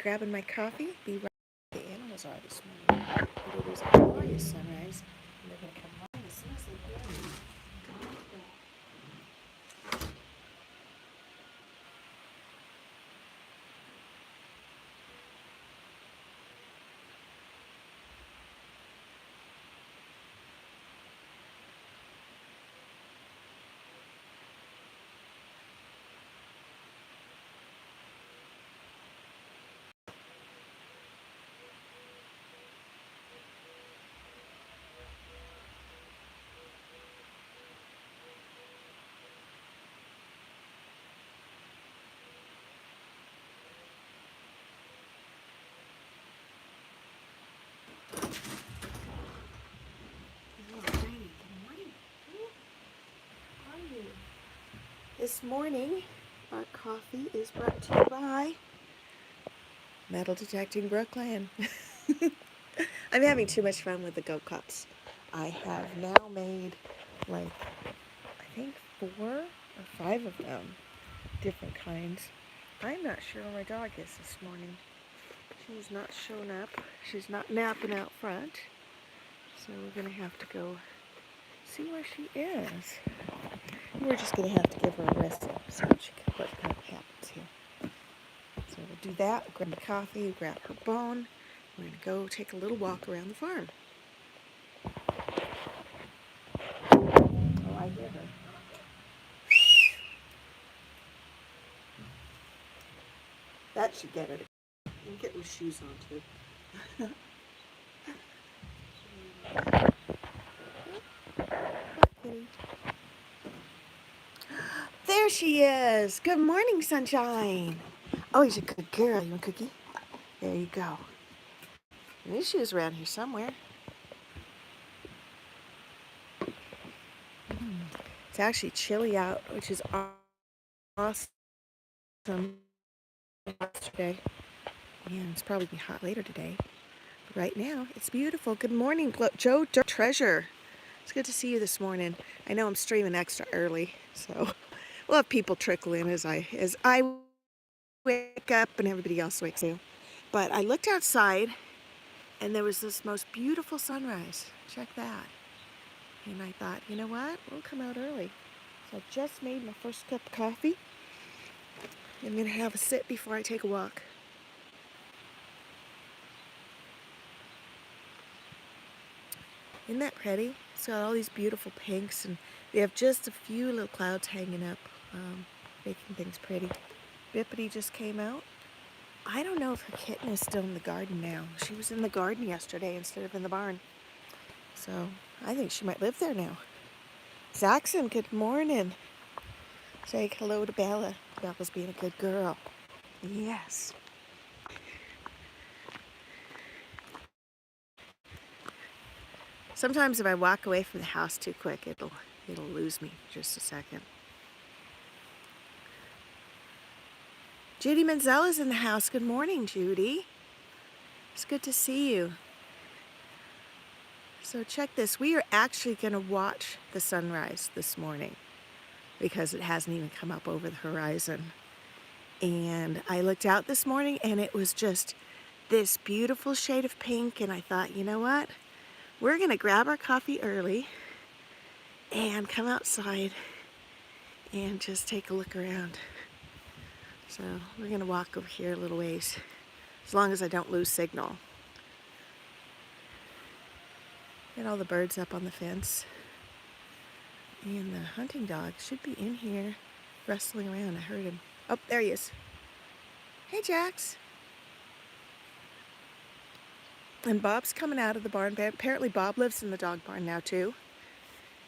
Grabbing my coffee. Be right. The animals are this morning. But it is a glorious sunrise. And they're going to come running as soon as they hear me. This morning, our coffee is brought to you by Metal Detecting Brooklyn. I'm having too much fun with the Go Cups. I have now made I think 4 or 5 of them, different kinds. I'm not sure where my dog is this morning. She's not shown up. She's not napping out front. So we're going to have to go see where she is. We're just going to have to give her a rest so she can what happens here. So we'll do that, grab the coffee, grab her bone. We're going to go take a little walk around the farm. Oh, I hear her. That should get her. You can get those shoes on too. There she is. Good morning, sunshine. Oh, he's a good girl. You want a cookie? There you go. I knew she was around here somewhere. It's actually chilly out, which is awesome yesterday. And it's probably be hot later today. But right now, it's beautiful. Good morning, Joe Treasure. It's good to see you this morning. I know I'm streaming extra early, so we'll have people trickle in as I wake up and everybody else wakes up. But I looked outside and there was this most beautiful sunrise. Check that. And I thought, you know what? We'll come out early. So I just made my first cup of coffee. I'm going to have a sip before I take a walk. Isn't that pretty? It's got all these beautiful pinks, and we have just a few little clouds hanging up, making things pretty. Bippity just came out. I don't know if her kitten is still in the garden now. She was in the garden yesterday instead of in the barn. So I think she might live there now. Zaxon, good morning. Say hello to Bella. Bella's being a good girl. Yes. Sometimes if I walk away from the house too quick, it'll lose me for just a second. Judy Manzella's in the house. Good morning, Judy. It's good to see you. So check this. We are actually going to watch the sunrise this morning because it hasn't even come up over the horizon. And I looked out this morning and it was just this beautiful shade of pink. And I thought, you know what? We're going to grab our coffee early and come outside and just take a look around. So we're going to walk over here a little ways, as long as I don't lose signal. Get all the birds up on the fence. And the hunting dog should be in here rustling around. I heard him. Oh, there he is. Hey, Jax. And Bob's coming out of the barn. Apparently Bob lives in the dog barn now too,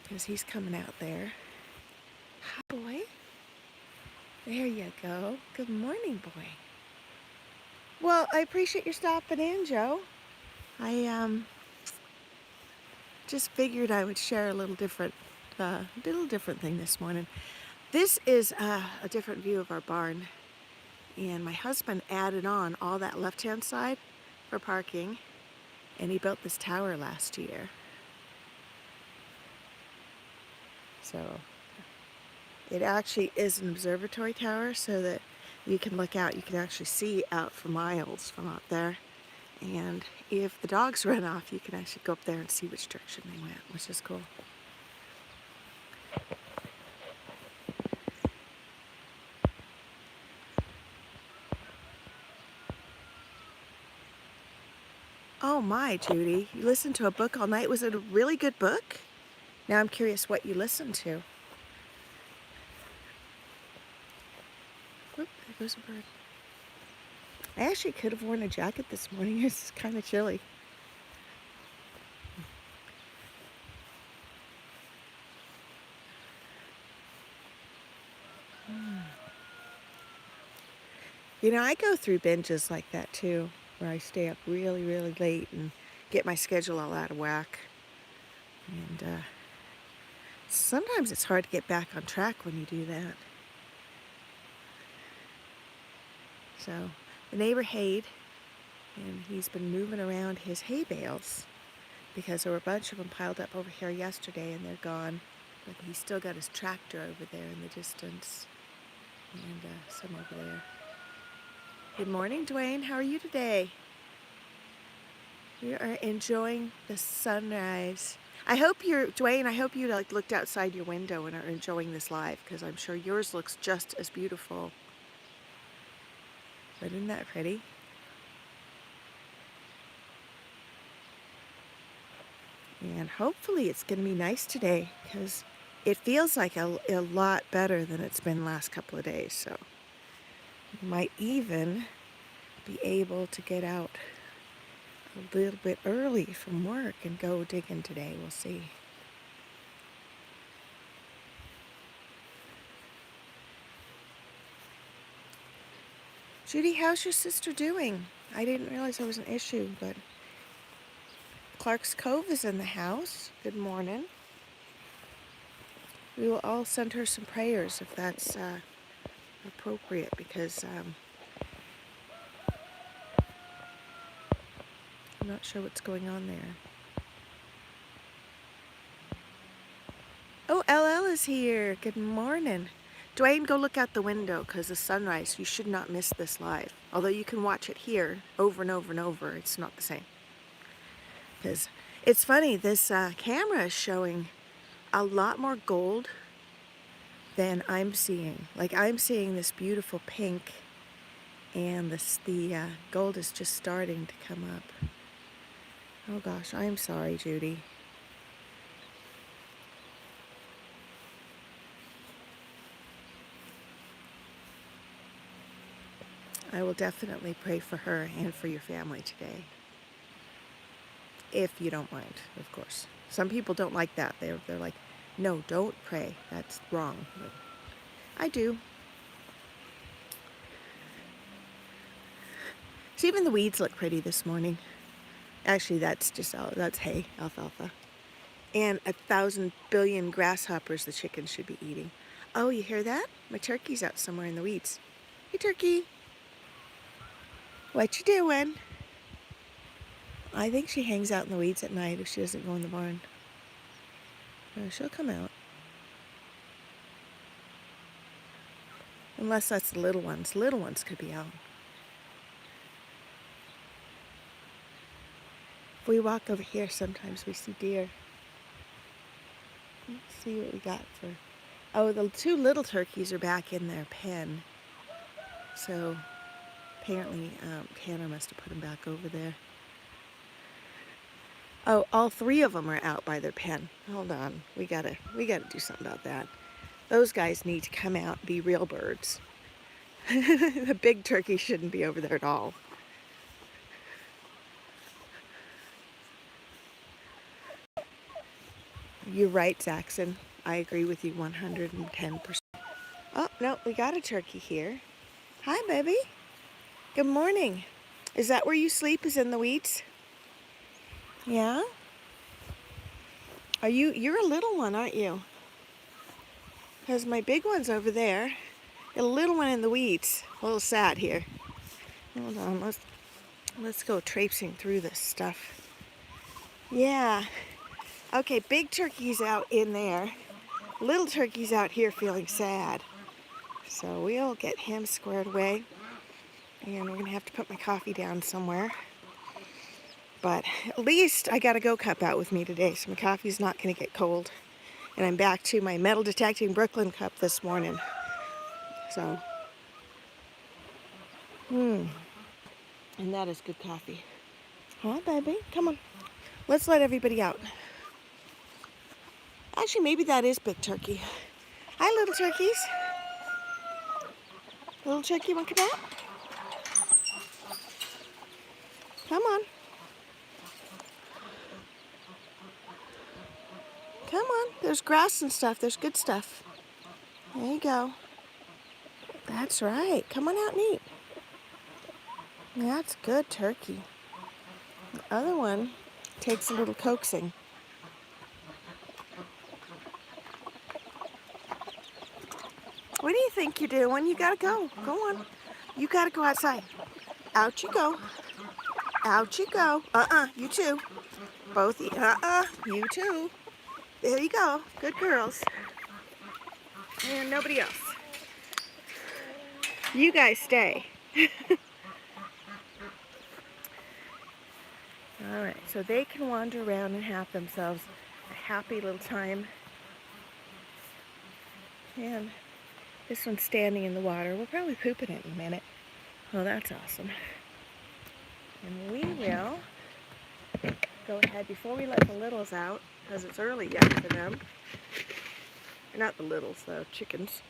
because he's coming out there. Hi, boy. There you go. Good morning, boy. Well, I appreciate your stopping in, Joe. I just figured I would share a little different thing this morning. This is a different view of our barn, and my husband added on all that left-hand side for parking, and he built this tower last year. So it actually is an observatory tower, so that you can look out. You can actually see out for miles from out there. And if the dogs run off, you can actually go up there and see which direction they went, which is cool. Oh my, Judy, you listened to a book all night. Was it a really good book? Now I'm curious what you listened to. Oop, there goes a bird. I actually could have worn a jacket this morning. It's kind of chilly. You know, I go through binges like that too, where I stay up really, really late and get my schedule all out of whack. And sometimes it's hard to get back on track when you do that. So the neighbor hayed, and he's been moving around his hay bales because there were a bunch of them piled up over here yesterday and they're gone. But he's still got his tractor over there in the distance, and some over there. Good morning, Dwayne. How are you today? We are enjoying the sunrise. Dwayne, I hope you looked outside your window and are enjoying this live, because I'm sure yours looks just as beautiful. But isn't that pretty? And hopefully it's going to be nice today, because it feels like a lot better than it's been the last couple of days. So you might even be able to get out a little bit early from work and go digging today. We'll see. Judy, how's your sister doing? I didn't realize there was an issue, but Clark's Cove is in the house. Good morning. We will all send her some prayers if that's appropriate, because I'm not sure what's going on there. Oh, LL is here. Good morning. Dwayne, go look out the window, because the sunrise, you should not miss this live. Although you can watch it here over and over and over, it's not the same. Because it's funny, this camera is showing a lot more gold than I'm seeing. Like, I'm seeing this beautiful pink, and the gold is just starting to come up. Oh gosh, I'm sorry, Judy. I will definitely pray for her and for your family today. If you don't mind, of course. Some people don't like that. They're like, no, don't pray. That's wrong. But I do. So even the weeds look pretty this morning. Actually, that's hay, alfalfa. And 1,000 billion grasshoppers the chickens should be eating. Oh, you hear that? My turkey's out somewhere in the weeds. Hey, turkey. What you doing? I think she hangs out in the weeds at night if she doesn't go in the barn. She'll come out. Unless that's the little ones. Little ones could be out. If we walk over here, sometimes we see deer. Let's see what we got for... Oh, the two little turkeys are back in their pen. So apparently Tanner must have put them back over there. Oh, all three of them are out by their pen. Hold on, we gotta do something about that. Those guys need to come out and be real birds. The big turkey shouldn't be over there at all. You're right, Zaxxon. I agree with you 110%. Oh, no, we got a turkey here. Hi, baby. Good morning. Is that where you sleep, is in the weeds? Yeah? You're a little one, aren't you? Because my big one's over there. Got a little one in the weeds. A little sad here. Hold on, let's go traipsing through this stuff. Yeah. Okay, big turkey's out in there. Little turkey's out here feeling sad. So we'll get him squared away. And we're going to have to put my coffee down somewhere. But at least I got a Go Cup out with me today, so my coffee's not going to get cold. And I'm back to my metal detecting Brooklyn cup this morning. So, and that is good coffee. Huh, baby? Come on. Let's let everybody out. Actually, maybe that is Big Turkey. Hi, little turkeys. Little turkey, want to come out? Come on. Come on. There's grass and stuff. There's good stuff. There you go. That's right. Come on out and eat. That's good turkey. The other one takes a little coaxing. What do you think you're doing? You gotta go. Go on. You gotta go outside. Out you go. Out you go. You too. Both. You too. There you go. Good girls. And nobody else. You guys stay. All right, so they can wander around and have themselves a happy little time. And this one's standing in the water. We'll probably poop in it in a minute. Oh, that's awesome. And we will go ahead before we let the littles out, because it's early yet for them. Or not the littles, the chickens.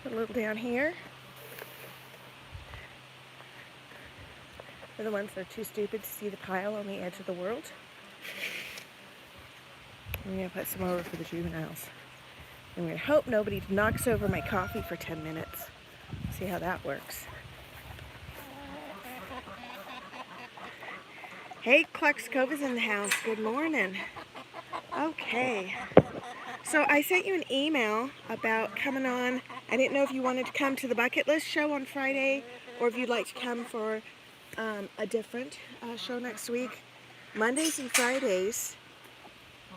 Put a little down here. For the ones that are too stupid to see the pile on the edge of the world. I'm going to put some over for the juveniles. And we're going to hope nobody knocks over my coffee for 10 minutes. See how that works. Hey, Clark's Cove is in the house. Good morning. Okay. So I sent you an email about coming on. I didn't know if you wanted to come to the bucket list show on Friday or if you'd like to come for a different show next week. Mondays and Fridays.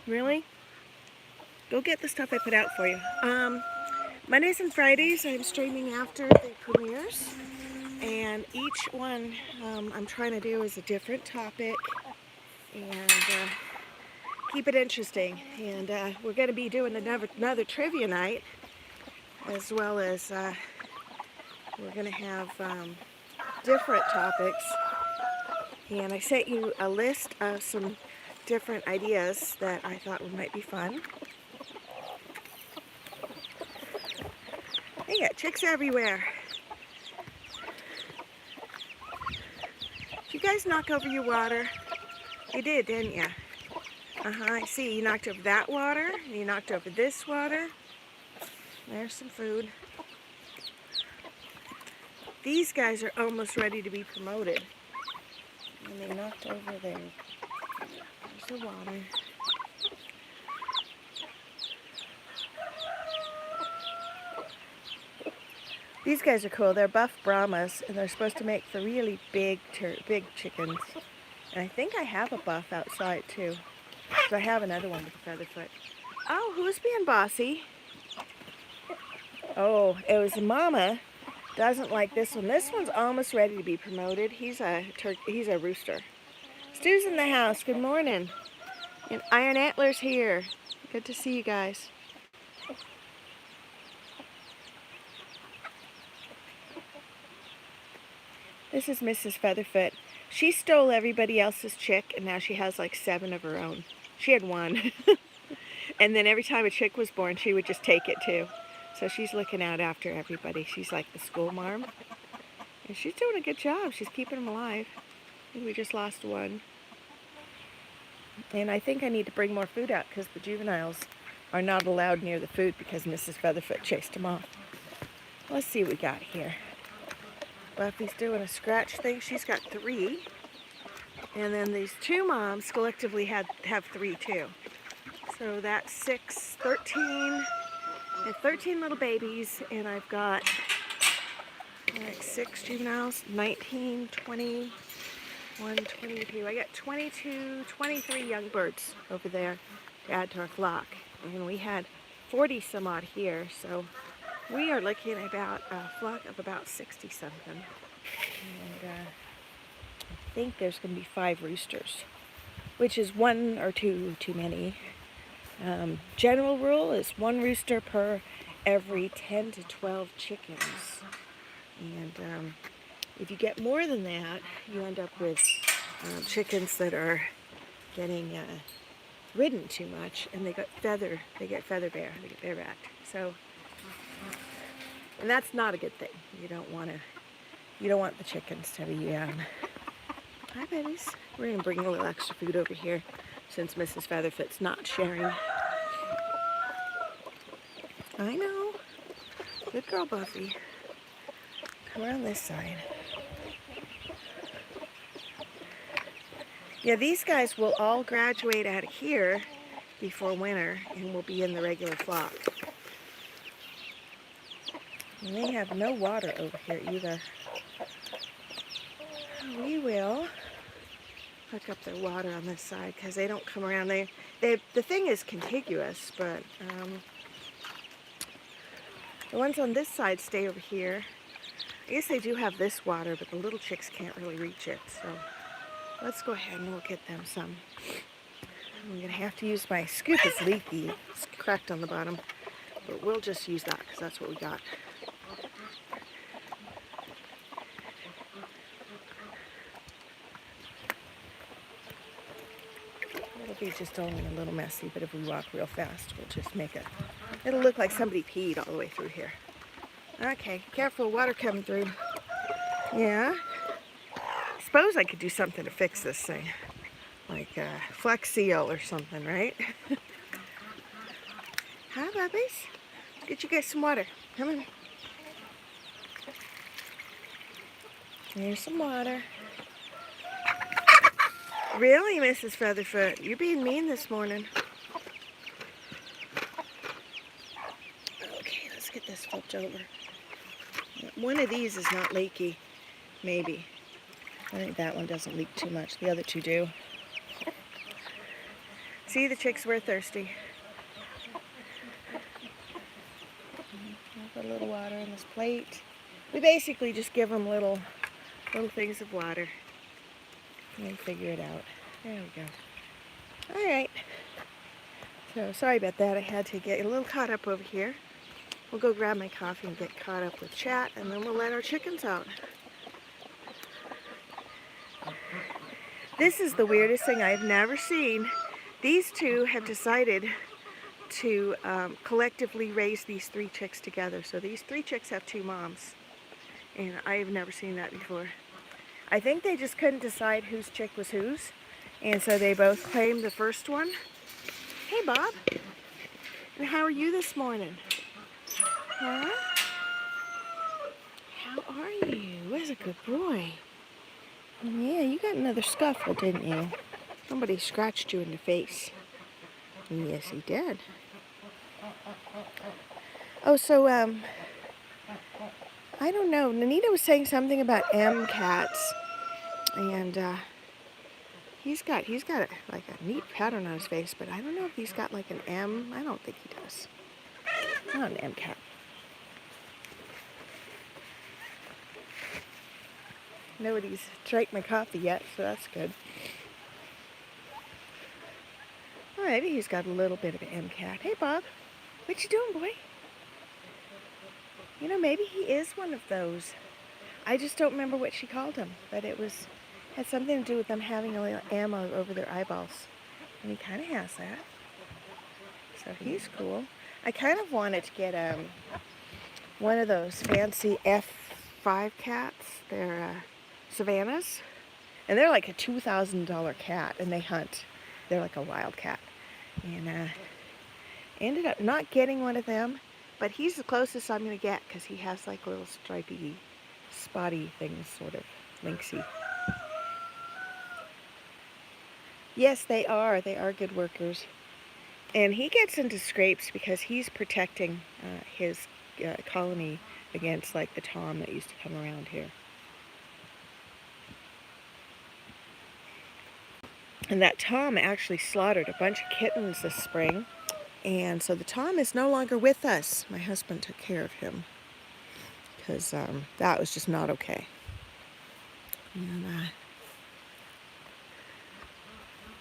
Really? Go get the stuff I put out for you. Mondays and Fridays I'm streaming after the premieres. And each one I'm trying to do is a different topic. And keep it interesting. And we're going to be doing another trivia night. As well as we're going to have different topics. And I sent you a list of some different ideas that I thought might be fun. They got chicks everywhere. Did you guys knock over your water? You did, didn't you? I see. You knocked over that water. And you knocked over this water. There's some food. These guys are almost ready to be promoted. And they knocked over there. There's the water. These guys are cool. They're buff Brahmas, and they're supposed to make for really big chickens. And I think I have a buff outside too. So I have another one with a feather foot. Oh, who's being bossy? Oh, it was the mama. Doesn't like this one. This one's almost ready to be promoted. He's a rooster. Stu's in the house. Good morning. And Iron Antler's here. Good to see you guys. This is Mrs. Featherfoot. She stole everybody else's chick, and now she has like 7 of her own. She had 1. And then every time a chick was born, she would just take it too. So she's looking out after everybody. She's like the school marm. And she's doing a good job. She's keeping them alive. I think we just lost 1. And I think I need to bring more food out because the juveniles are not allowed near the food because Mrs. Featherfoot chased them off. Let's see what we got here. Buffy's doing a scratch thing. She's got 3. And then these 2 moms collectively have 3 too. So that's 6, 13. I have 13 little babies, and I've got like 6 juveniles, 19, 20, 1, 22. I got 22, 23 young birds over there to add to our flock. And we had 40 some odd here, so we are looking at about a flock of about 60 something. And I think there's going to be 5 roosters, which is 1 or 2 too many. General rule is 1 rooster per every 10 to 12 chickens. And if you get more than that, you end up with chickens that are getting ridden too much, and they get feather barebacked. So, and that's not a good thing. You don't want the chickens to be. Hi, babies. We're gonna bring a little extra food over here since Mrs. Featherfoot's not sharing. I know. Good girl, Buffy. Come around this side. Yeah, these guys will all graduate out of here before winter and will be in the regular flock. And they have no water over here either. We will hook up their water on this side because they don't come around. The thing is contiguous, but the ones on this side stay over here. I guess they do have this water, but the little chicks can't really reach it. So let's go ahead and we'll get them some. I'm going to have to use my scoop. It's leaky. It's cracked on the bottom. But we'll just use that because that's what we got. It'll be just only a little messy, but if we walk real fast, we'll just make it. It'll look like somebody peed all the way through here. Okay, careful, water coming through. Yeah. I suppose I could do something to fix this thing. Like Flex Seal or something, right? Hi, puppies. Get you guys some water. Come on. Here's some water. Really, Mrs. Featherfoot? You're being mean this morning. Okay, let's get this flipped over. One of these is not leaky. Maybe. I think that one doesn't leak too much. The other 2 do. See, the chicks were thirsty. I'll put a little water on this plate. We basically just give them little things of water. And then figure it out. There we go. Alright. So, sorry about that. I had to get a little caught up over here. We'll go grab my coffee and get caught up with chat, and then we'll let our chickens out. This is the weirdest thing I've never seen. These 2 have decided to collectively raise these 3 chicks together. So these 3 chicks have 2 moms. And I've never seen that before. I think they just couldn't decide whose chick was whose. And so they both claimed the first one. Hey, Bob. And how are you this morning? Huh? How are you? Where's a good boy? Yeah, you got another scuffle, didn't you? Somebody scratched you in the face. Yes, he did. Oh, so, I don't know. Nanita was saying something about M cats. And, he's got like a neat pattern on his face, but I don't know if he's got like an M. I don't think he does. Not an M cat. Nobody's drank my coffee yet, so that's good. Oh, maybe he's got a little bit of an M cat. Hey, Bob. What you doing, boy? You know, maybe he is one of those. I just don't remember what she called him, but it had something to do with them having a little ammo over their eyeballs. And he kind of has that. So he's cool. I kind of wanted to get one of those fancy F5 cats. They're Savannahs. And they're like a $2,000 cat, and they hunt. They're like a wild cat. And ended up not getting one of them, but he's the closest I'm going to get because he has like little stripy, spotty things, sort of lynxy. Yes, they are. They are good workers. And he gets into scrapes because he's protecting his colony against like the tom that used to come around here. And that tom actually slaughtered a bunch of kittens this spring. And so the Tom is no longer with us. My husband took care of him because that was just not okay. And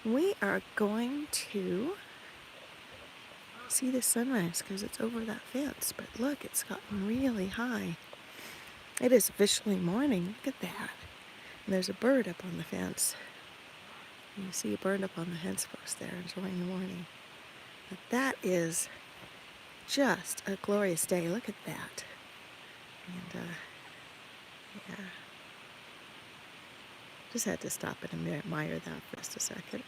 we are going to see the sunrise because it's over that fence. But look, it's gotten really high. It is officially morning. Look at that. And there's a bird up on the fence. You see a bird up on the fence post there enjoying the morning. But that is just a glorious day. Look at that. And yeah. Just had to stop and admire that for just a second.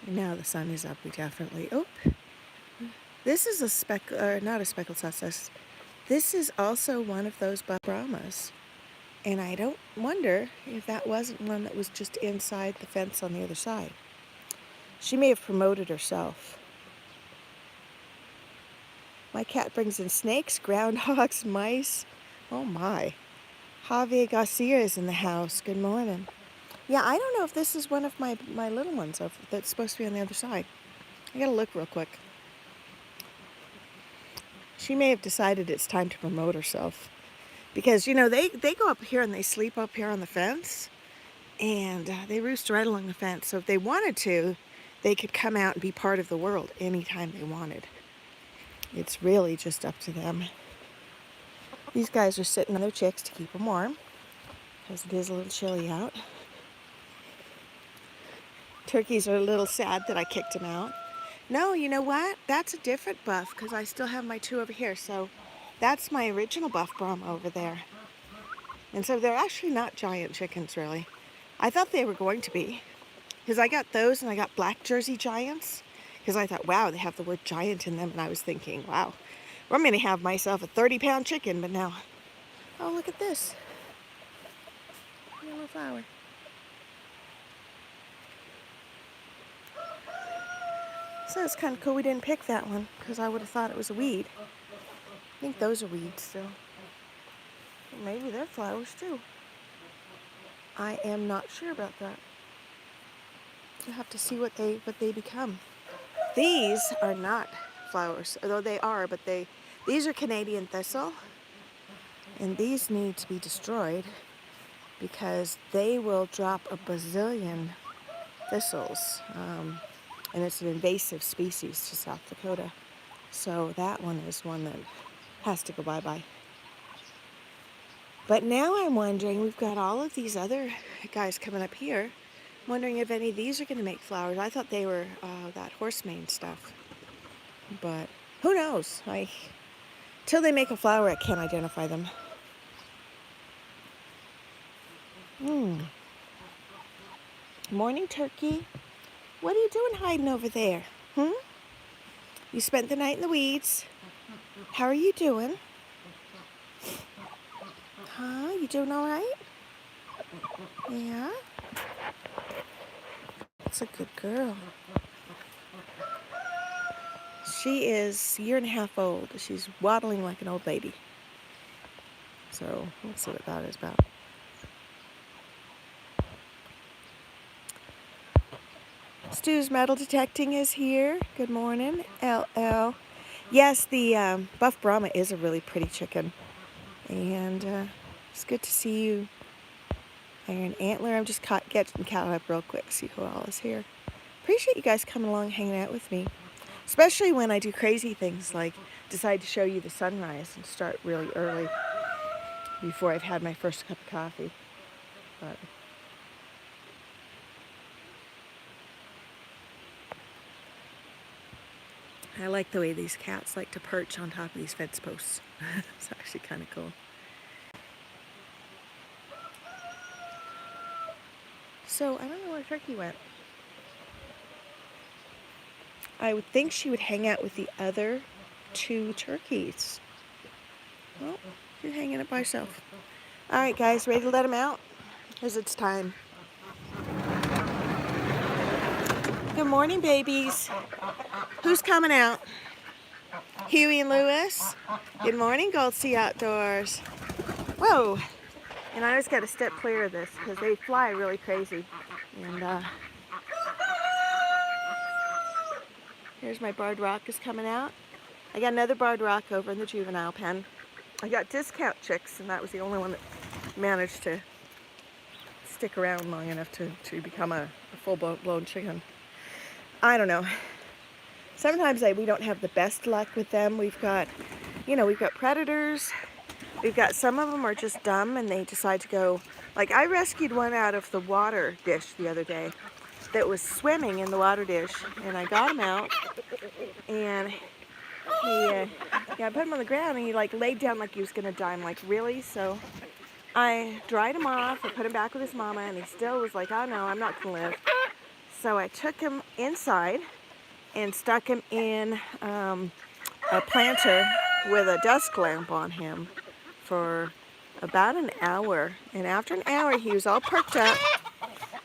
And now the sun is up. We definitely. Oh, this is not a speckled sausage. This is also one of those buff Brahmas. And I don't wonder if that wasn't one that was just inside the fence on the other side. She may have promoted herself. My cat brings in snakes, groundhogs, mice. Oh my. Javier Garcia is in the house. Good morning. Yeah, I don't know if this is one of my little ones that's supposed to be on the other side. I gotta look real quick. She may have decided it's time to promote herself. Because, you know, they go up here and they sleep up here on the fence. And they roost right along the fence. So if they wanted to, they could come out and be part of the world anytime they wanted. It's really just up to them. These guys are sitting on their chicks to keep them warm. Because it is a little chilly out. Turkeys are a little sad that I kicked them out. No, you know what? That's a different buff because I still have my two over here. So that's my original buff Brahma over there. And so they're actually not giant chickens, really. I thought they were going to be. Because I got those and I got black Jersey giants. Because I thought, wow, they have the word giant in them. And I was thinking, wow, I'm going to have myself a 30-pound chicken. But now, oh, look at this. Yellow flower. So it's kind of cool we didn't pick that one because I would have thought it was a weed. I think those are weeds still. Maybe they're flowers too. I am not sure about that. You'll have to see what they become. These are not flowers, although they are, but these are Canadian thistle. And these need to be destroyed because they will drop a bazillion thistles. And it's an invasive species to South Dakota. So that one is one that has to go bye-bye. But now I'm wondering, we've got all of these other guys coming up here. I'm wondering if any of these are going to make flowers. I thought they were that horse mane stuff. But who knows? Till they make a flower, I can't identify them. Morning, turkey. What are you doing hiding over there? You spent the night in the weeds. How are you doing? Huh? You doing all right? Yeah? That's a good girl. She is a year and a half old. She's waddling like an old lady. So let's see what that is about. Stu's metal detecting is here. Good morning, LL. Yes, the buff Brahma is a really pretty chicken. And it's good to see you. Iron Antler. I'm just getting caught up real quick, see who all is here. Appreciate you guys coming along, hanging out with me. Especially when I do crazy things like decide to show you the sunrise and start really early before I've had my first cup of coffee. But I like the way these cats like to perch on top of these fence posts. It's actually kind of cool. So I don't know where Turkey went. I would think she would hang out with the other two turkeys. Well, she's hanging up by herself. All right, guys, ready to let them out? Because it's time. Good morning, babies. Who's coming out? Huey and Lewis. Good morning, Gold Sea Outdoors. Whoa. And I always got to step clear of this because they fly really crazy. And here's my barred rockus coming out. I got another barred rock over in the juvenile pen. I got discount chicks, and that was the only one that managed to stick around long enough to become a full-blown chicken. I don't know. Sometimes we don't have the best luck with them. We've got predators. We've got some of them are just dumb and they decide to go. Like I rescued one out of the water dish the other day that was swimming in the water dish, and I got him out, and I put him on the ground, and he like laid down like he was gonna die. I'm like, really? So I dried him off, I put him back with his mama, and he still was like, oh no, I'm not gonna live. So I took him inside and stuck him in a planter with a desk lamp on him for about an hour. And after an hour, he was all perked up,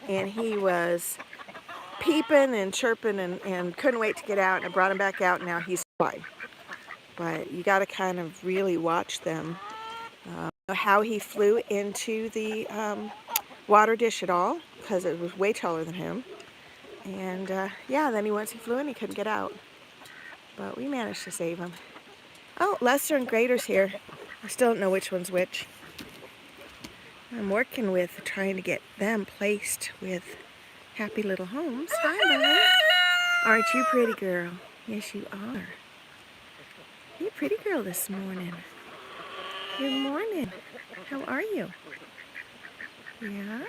and he was peeping and chirping and couldn't wait to get out. And I brought him back out, and now he's fine. But you got to kind of really watch them. How he flew into the water dish at all, because it was way taller than him. And yeah, then once he flew in, he couldn't get out. But we managed to save him. Oh, Lester and Grader's here. I still don't know which one's which. I'm working with trying to get them placed with happy little homes. Hi, Mom. Aren't you pretty, girl? Yes, you are. You're a pretty girl this morning. Good morning. How are you? Yeah?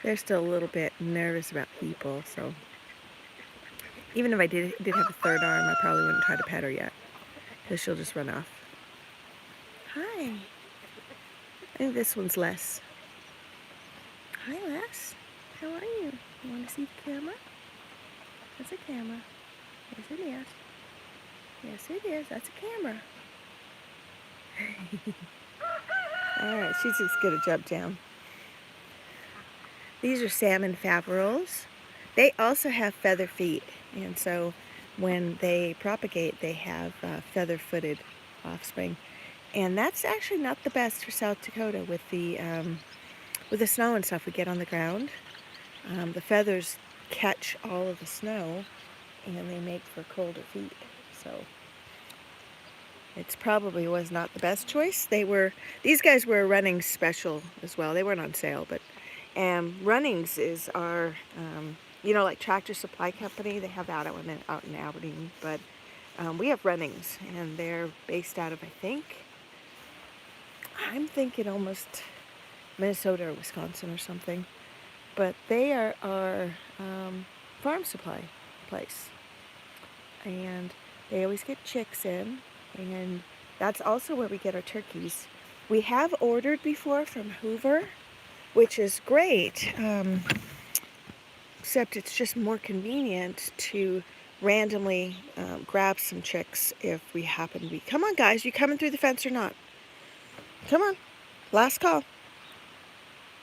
They're still a little bit nervous about people, so even if I did have a third arm, I probably wouldn't try to pet her yet, because she'll just run off. Hi. I think this one's Les. Hi, Les. How are you? You want to see the camera? That's a camera. Yes, it is. Yes, it is. That's a camera. Alright, she's just going to jump down. These are salmon faverolles. They also have feather feet, and so when they propagate, they have feather-footed offspring. And that's actually not the best for South Dakota with the snow and stuff we get on the ground. The feathers catch all of the snow, and they make for colder feet. So it probably was not the best choice. These guys were a Runnings special as well. They weren't on sale, but Runnings is our, like Tractor Supply Company. They have that out in Aberdeen, but we have Runnings, and they're based out of, I'm thinking almost Minnesota or Wisconsin or something. But they are our farm supply place, and they always get chicks in, and that's also where we get our turkeys. We have ordered before from Hoover, which is great, except it's just more convenient to randomly grab some chicks if we happen to be. Come on, guys, you coming through the fence or not? Come on, last call.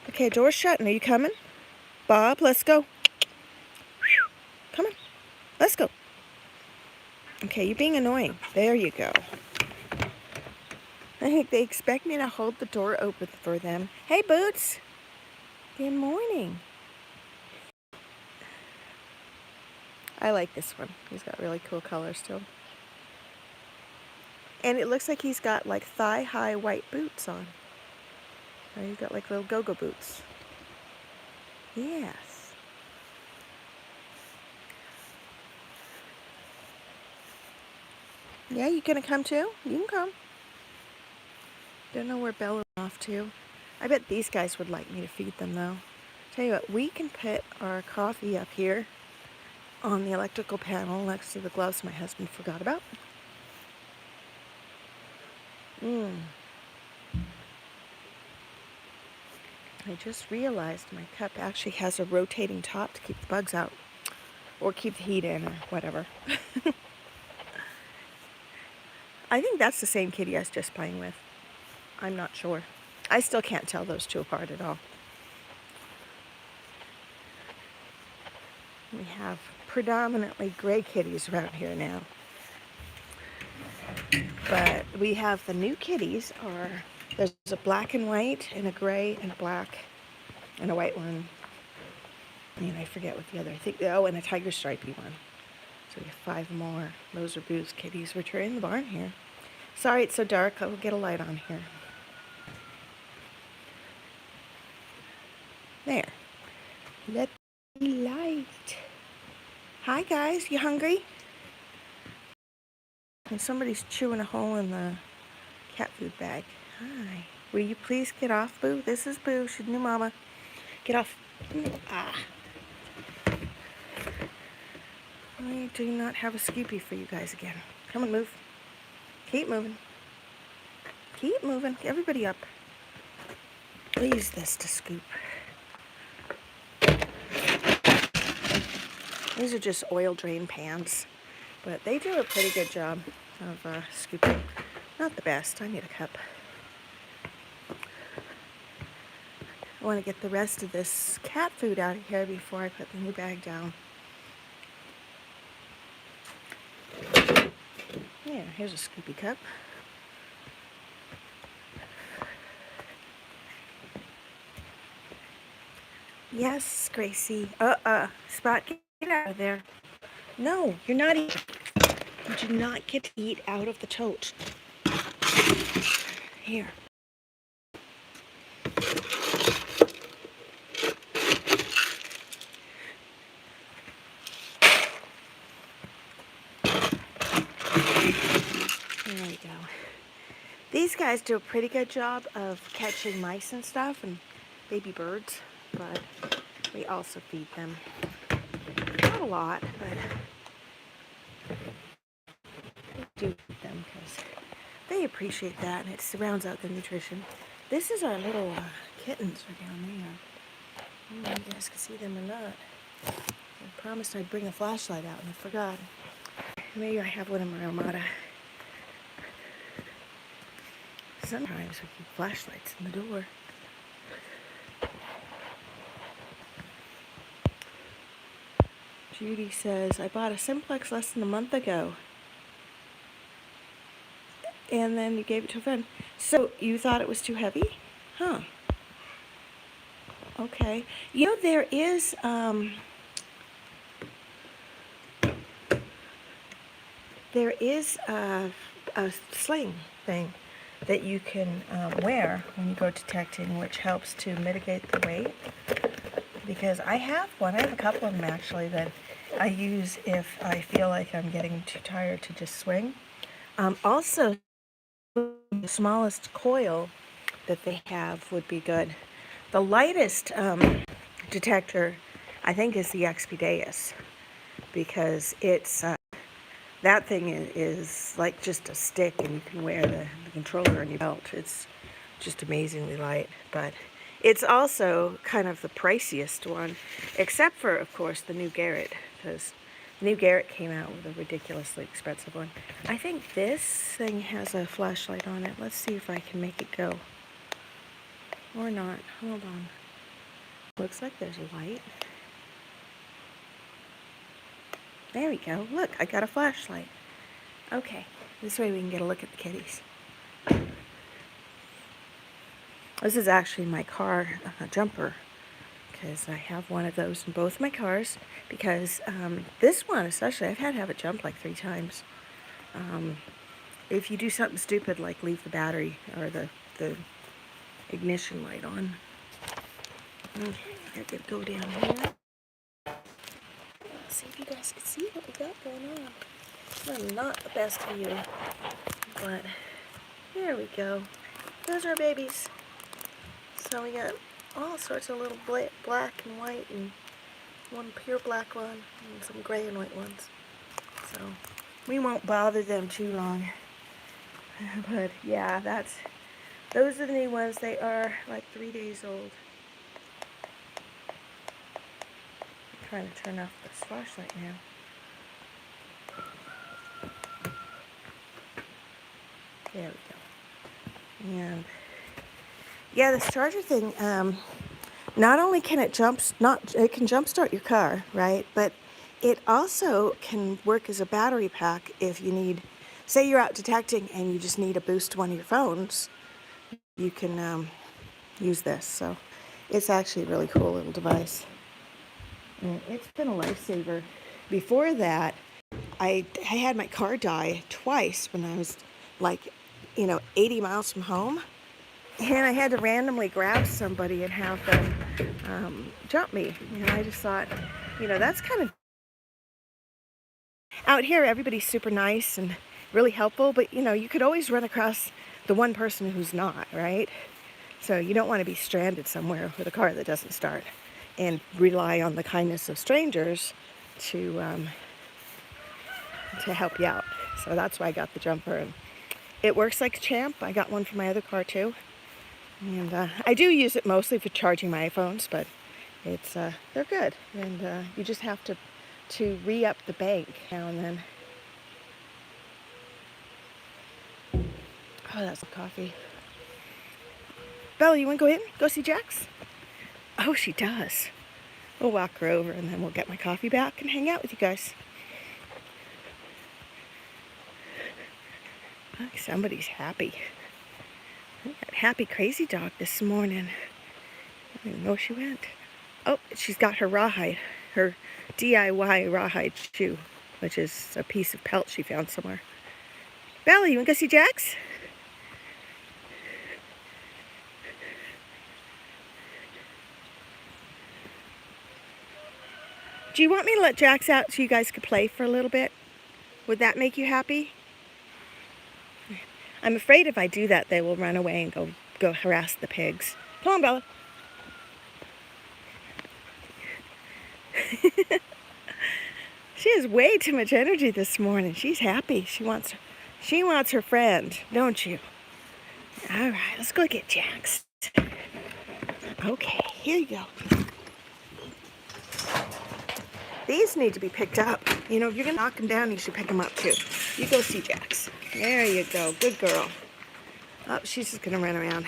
Okay, door's shut. Are you coming? Bob, let's go. Come on, let's go. Okay, you're being annoying. There you go. I think they expect me to hold the door open for them. Hey, Boots. Good morning. I like this one. He's got really cool colors too. And it looks like he's got like thigh-high white boots on. He's got like little go-go boots. Yes. Yeah, you gonna come too? You can come. Don't know where Bella went off to. I bet these guys would like me to feed them though. Tell you what, we can put our coffee up here on the electrical panel next to the gloves my husband forgot about. I just realized my cup actually has a rotating top to keep the bugs out, or keep the heat in, or whatever. I think that's the same kitty I was just playing with. I'm not sure. I still can't tell those two apart at all. We have predominantly gray kitties around here now. But we have the new kitties are There's a black and white and a gray and a black and a white one. And I forget what the other, I think, oh, and a tiger stripey one. So we have 5 more. Those are Boo's kitties, which are in the barn here. Sorry it's so dark. I will get a light on here. There. Let me light. Hi guys, you hungry? And somebody's chewing a hole in the cat food bag. Hi. Will you please get off, Boo? This is Boo. She's new mama. Get off. Ah. I do not have a scoopy for you guys again. Come on, move. Keep moving. Keep moving. Everybody up. We'll use this to scoop. These are just oil drain pans, but they do a pretty good job of scooping. Not the best. I need a cup. I want to get the rest of this cat food out of here before I put the new bag down. Yeah, here's a scoopy cup. Yes, Gracie. Spot, get out of there. No, you're not eating. You do not get to eat out of the tote. Here. There we go. These guys do a pretty good job of catching mice and stuff and baby birds, but we also feed them. Not a lot, but we do feed them because they appreciate that and it rounds out their nutrition. This is our little kittens are down there. I don't know if you guys can see them or not. I promised I'd bring a flashlight out and I forgot. Maybe I have one in my Armada. Sometimes we keep flashlights in the door. Judy says, I bought a Simplex less than a month ago. And then you gave it to a friend. So you thought it was too heavy? Huh. Okay. You know, there is a sling thing that you can wear when you go detecting, which helps to mitigate the weight. Because I have one. I have a couple of them actually that I use if I feel like I'm getting too tired to just swing. Also, the smallest coil that they have would be good. The lightest detector, I think, is the Expedeus, because it's that thing is like just a stick, and you can wear the controller on your belt. It's just amazingly light, but it's also kind of the priciest one, except for, of course, the new Garrett, because the new Garrett came out with a ridiculously expensive one. I think this thing has a flashlight on it. Let's see if I can make it go. Or not. Hold on. Looks like there's a light. There we go. Look, I got a flashlight. Okay, this way we can get a look at the kitties. This is actually my car jumper, because I have one of those in both my cars, because this one especially, I've had to have it jump like 3 times. If you do something stupid like leave the battery or the ignition light on. Okay, I could go down here. See if you guys can see what we got going on. Well, not the best view, but there we go. Those are our babies. So we got all sorts of little black and white, and one pure black one, and some gray and white ones. So we won't bother them too long. But yeah, those are the new ones. They are like 3 days old. I'm trying to turn off this flashlight now. There we go. And yeah, this charger thing, not only can it can jumpstart your car, right? But it also can work as a battery pack if you need, say you're out detecting and you just need a boost to one of your phones. you can use this. So it's actually a really cool little device. And it's been a lifesaver. Before that, I had my car die twice when I was like, 80 miles from home. And I had to randomly grab somebody and have them jump me. And I just thought, that's kind of... Out here, everybody's super nice and really helpful, but you could always run across the one person who's not, right? So you don't want to be stranded somewhere with a car that doesn't start and rely on the kindness of strangers to help you out. So that's why I got the jumper, and it works like a champ. I got one for my other car too, and I do use it mostly for charging my iPhones, but it's they're good, and you just have to re-up the bank now and then. Oh, that's coffee. Bella, you want to go in? Go see Jax? Oh, she does. We'll walk her over and then we'll get my coffee back and hang out with you guys. Look, somebody's happy. That happy crazy dog this morning. I don't even know where she went. Oh, she's got her rawhide, her DIY rawhide shoe, which is a piece of pelt she found somewhere. Bella, you want to go see Jax? Do you want me to let Jax out so you guys could play for a little bit? Would that make you happy? I'm afraid if I do that, they will run away and go harass the pigs. Come on, Bella. She has way too much energy this morning. She's happy. She wants her friend, don't you? All right, let's go get Jax. Okay, here you go. These need to be picked up. If you're going to knock them down, you should pick them up too. You go see Jax. There you go. Good girl. Oh, she's just going to run around.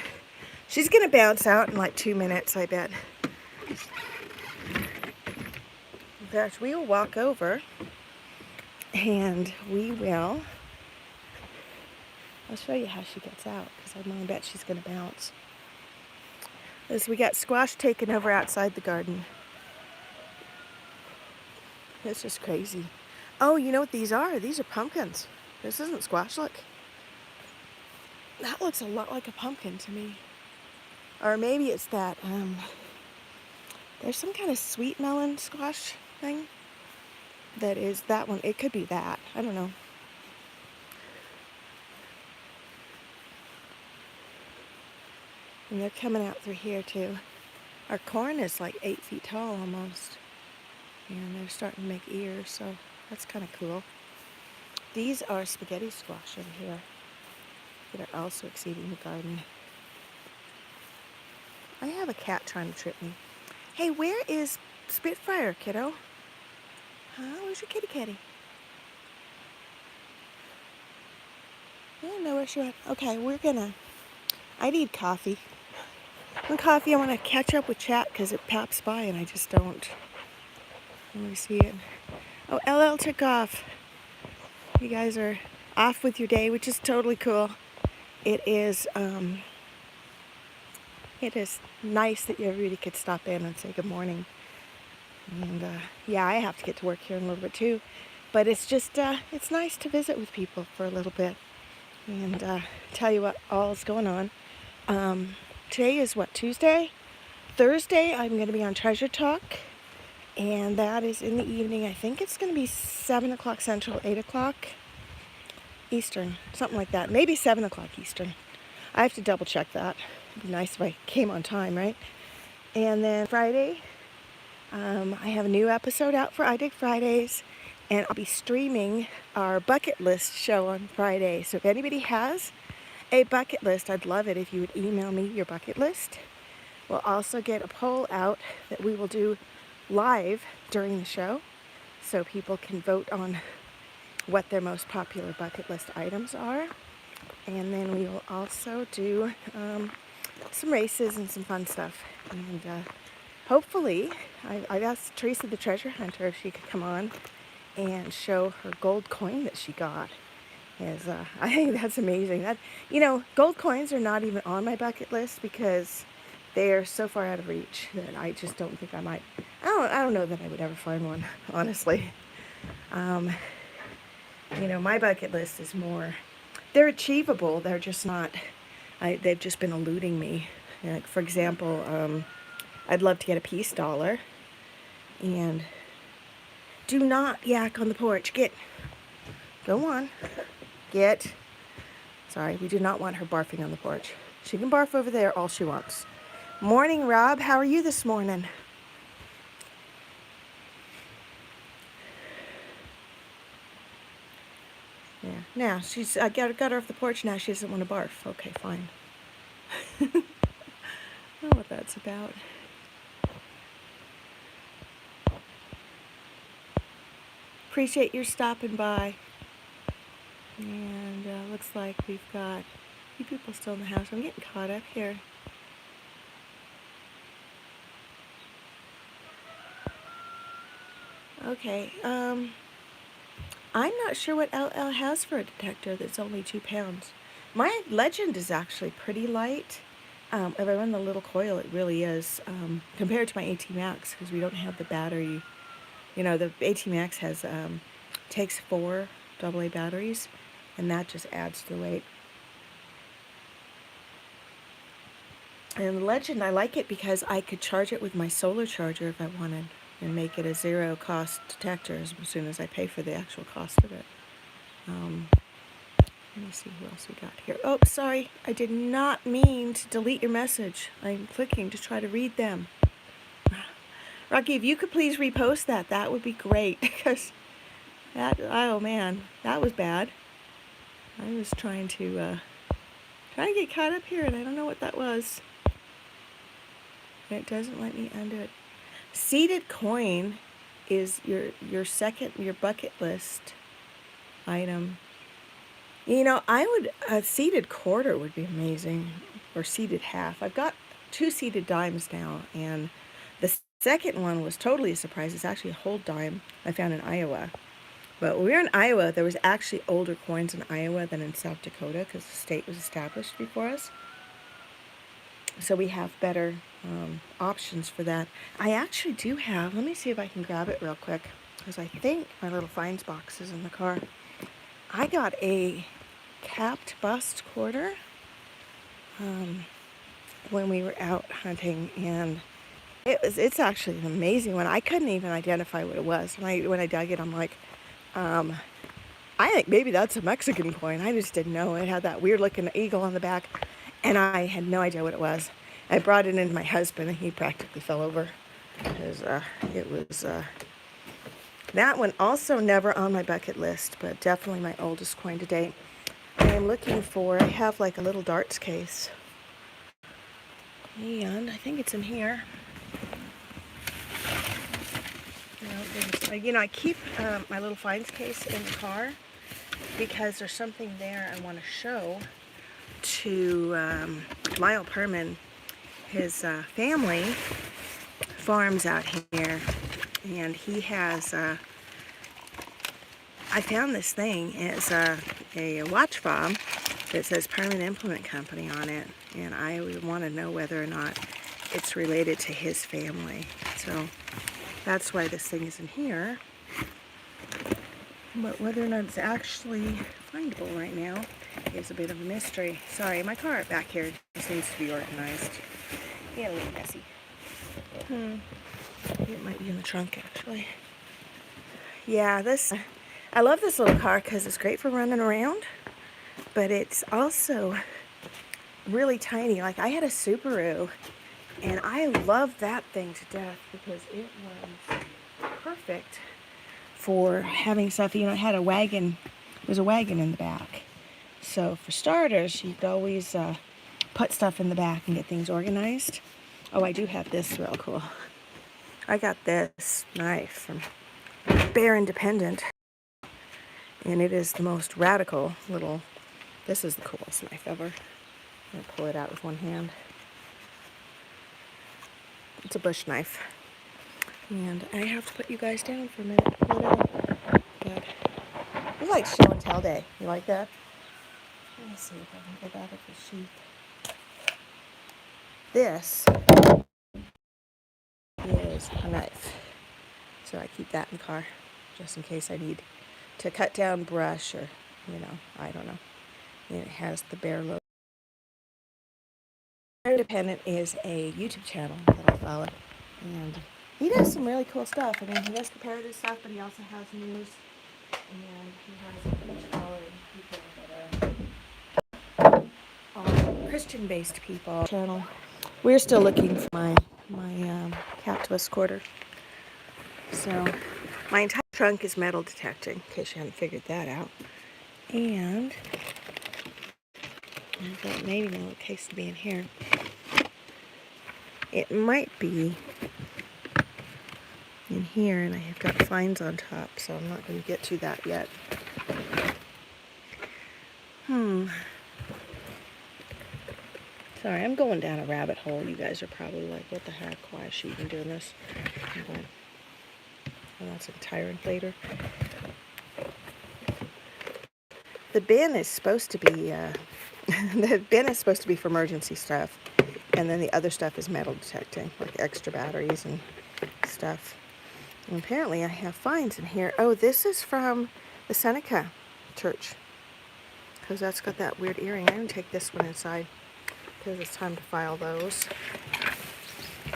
She's going to bounce out in like 2 minutes, I bet. In fact, we will walk over and I'll show you how she gets out because I bet she's going to bounce. As we got squash taken over outside the garden. It's just crazy. Oh, you know what these are? These are pumpkins. This isn't squash, look. That looks a lot like a pumpkin to me. Or maybe it's that, there's some kind of sweet melon squash thing. That is that one. It could be that. I don't know. And they're coming out through here too. Our corn is like 8 feet tall almost. And they're starting to make ears, so that's kind of cool. These are spaghetti squash over here that are also exceeding the garden. I have a cat trying to trip me. Hey, where is Spitfire, kiddo? Huh? Where's your kitty? I don't know where she went. Okay, I need coffee. I want to catch up with chat because it pops by and I just don't. Let me see it. Oh, LL took off. You guys are off with your day, which is totally cool. It is nice that everybody could stop in and say good morning. And yeah, I have to get to work here in a little bit too. But it's just, it's nice to visit with people for a little bit and tell you what all is going on. Today is what, Tuesday? Thursday, I'm going to be on Treasure Talk. And that is in the evening. I think it's going to be 7 o'clock Central, 8 o'clock Eastern, something like that. Maybe 7 o'clock Eastern. I have to double check that. It'd be nice if I came on time, right? And then Friday, I have a new episode out for I Dig Fridays. And I'll be streaming our bucket list show on Friday. So if anybody has a bucket list, I'd love it if you would email me your bucket list. We'll also get a poll out that we will do live during the show so people can vote on what their most popular bucket list items are. And then we will also do some races and some fun stuff. And hopefully, I've asked Teresa the treasure hunter if she could come on and show her gold coin that she got. is, I think that's amazing. That, you know, gold coins are not even on my bucket list because they are so far out of reach that I just don't think I might. I don't know that I would ever find one, honestly. You know, my bucket list is more, they're achievable. They're just not, they've just been eluding me. Like, for example, I'd love to get a peace dollar. And do not yak on the porch. Go on. Sorry, we do not want her barfing on the porch. She can barf over there all she wants. Morning, Rob. How are you this morning? Yeah. Now, I got her off the porch now. She doesn't want to barf. Okay, fine. I don't know what that's about. Appreciate your stopping by. And looks like we've got a few people still in the house. I'm getting caught up here. Okay, I'm not sure what LL has for a detector that's only 2 pounds. My Legend is actually pretty light. If I run the little coil, it really is, compared to my ATMAX, because we don't have the battery. You know, the ATMAX has, takes 4 AA batteries, and that just adds to the weight. And the Legend, I like it because I could charge it with my solar charger if I wanted, and make it a zero cost detector as soon as I pay for the actual cost of it. Let me see who else we got here. Oh, sorry, I did not mean to delete your message. I'm clicking to try to read them. Rocky, if you could please repost that, that would be great, because that, oh man, that was bad. I was trying to get caught up here, and I don't know what that was. And it doesn't let me undo it. Seeded coin is your bucket list item. You know, a seeded quarter would be amazing, or seeded half. I've got 2 seeded dimes now, and the second one was totally a surprise. It's actually a whole dime I found in Iowa. But when we were in Iowa, there was actually older coins in Iowa than in South Dakota, because the state was established before us. So we have better options for that. I actually do have, let me see if I can grab it real quick, because I think my little finds box is in the car. I got a capped bust quarter when we were out hunting, and it's actually an amazing one. I couldn't even identify what it was. When I dug it, I'm like, I think maybe that's a Mexican coin. I just didn't know. It had that weird looking eagle on the back, and I had no idea what it was. I brought it into my husband, and he practically fell over, because it was, that one also never on my bucket list, but definitely my oldest coin to date. I am looking for, I have like a little darts case, and I think it's in here. You know, I keep my little finds case in the car because there's something there I want to show to Lyle Perman. His family farms out here, and he has, I found this thing. It's a watch fob that says Perman Implement Company on it, and I want to know whether or not it's related to his family. So that's why this thing is in here. But whether or not it's actually findable right now is a bit of a mystery. Sorry, my car back here just needs to be organized. Yeah, a little messy. It might be in the trunk, actually. Yeah, I love this little car because it's great for running around, but it's also really tiny. Like, I had a Subaru, and I loved that thing to death because it was perfect for having stuff. You know, it had a wagon. There was a wagon in the back. So for starters, you could always put stuff in the back and get things organized. Oh, I do have this real cool. I got this knife from Bear Independent, and it is the most radical little, this is the coolest knife ever. I'm going to pull it out with one hand. It's a bush knife. And I have to put you guys down for a minute. Pull it out. But like show and tell day. You like that? Let me see if I can get out of the sheath. This is a knife. So I keep that in the car just in case I need to cut down brush or, I don't know. And it has the bare load. Independent is a YouTube channel that I follow. And he does some really cool stuff. I mean, he does comparative stuff, but he also has news. And he has a huge following people that are all Christian-based people. Channel. We're still looking for my cap twist quarter. So my entire trunk is metal detecting, in case you haven't figured that out. And I thought maybe now the case to be in here. It might be in here, and I have got fines on top, so I'm not going to get to that yet. Sorry, I'm going down a rabbit hole. You guys are probably like, what the heck? Why is she even doing this? But, well, that's a tire inflator. The bin is supposed to be for emergency stuff, and then the other stuff is metal detecting, like extra batteries and stuff. And apparently I have fines in here. Oh, this is from the Seneca church, because that's got that weird earring. I'm going to take this one inside because it's time to file those.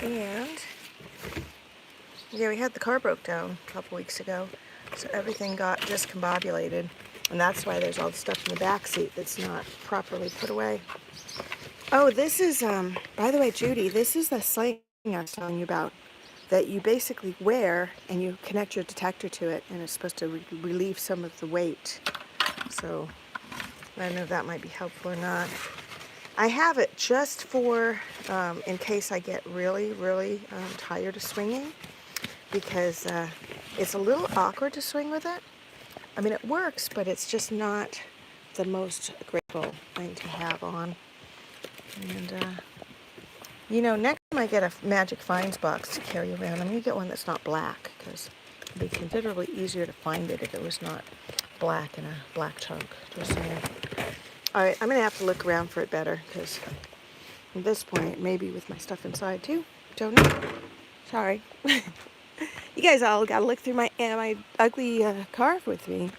And yeah, we had the car broke down a couple weeks ago, so everything got discombobulated, and that's why there's all the stuff in the back seat that's not properly put away. Oh, this is by the way, Judy, this is the sling I was telling you about that you basically wear and you connect your detector to it, and it's supposed to relieve some of the weight. So I don't know if that might be helpful or not. I have it just for in case I get really, really tired of swinging, because it's a little awkward to swing with it. I mean, it works, but it's just not the most grateful thing to have on. And, next time I get a magic finds box to carry around, I'm going to get one that's not black, because it'd be considerably easier to find it if it was not black in a black chunk. Just saying. All right, I'm going to have to look around for it better, because at this point, maybe with my stuff inside too. Don't know. Sorry. You guys all got to look through my ugly car with me.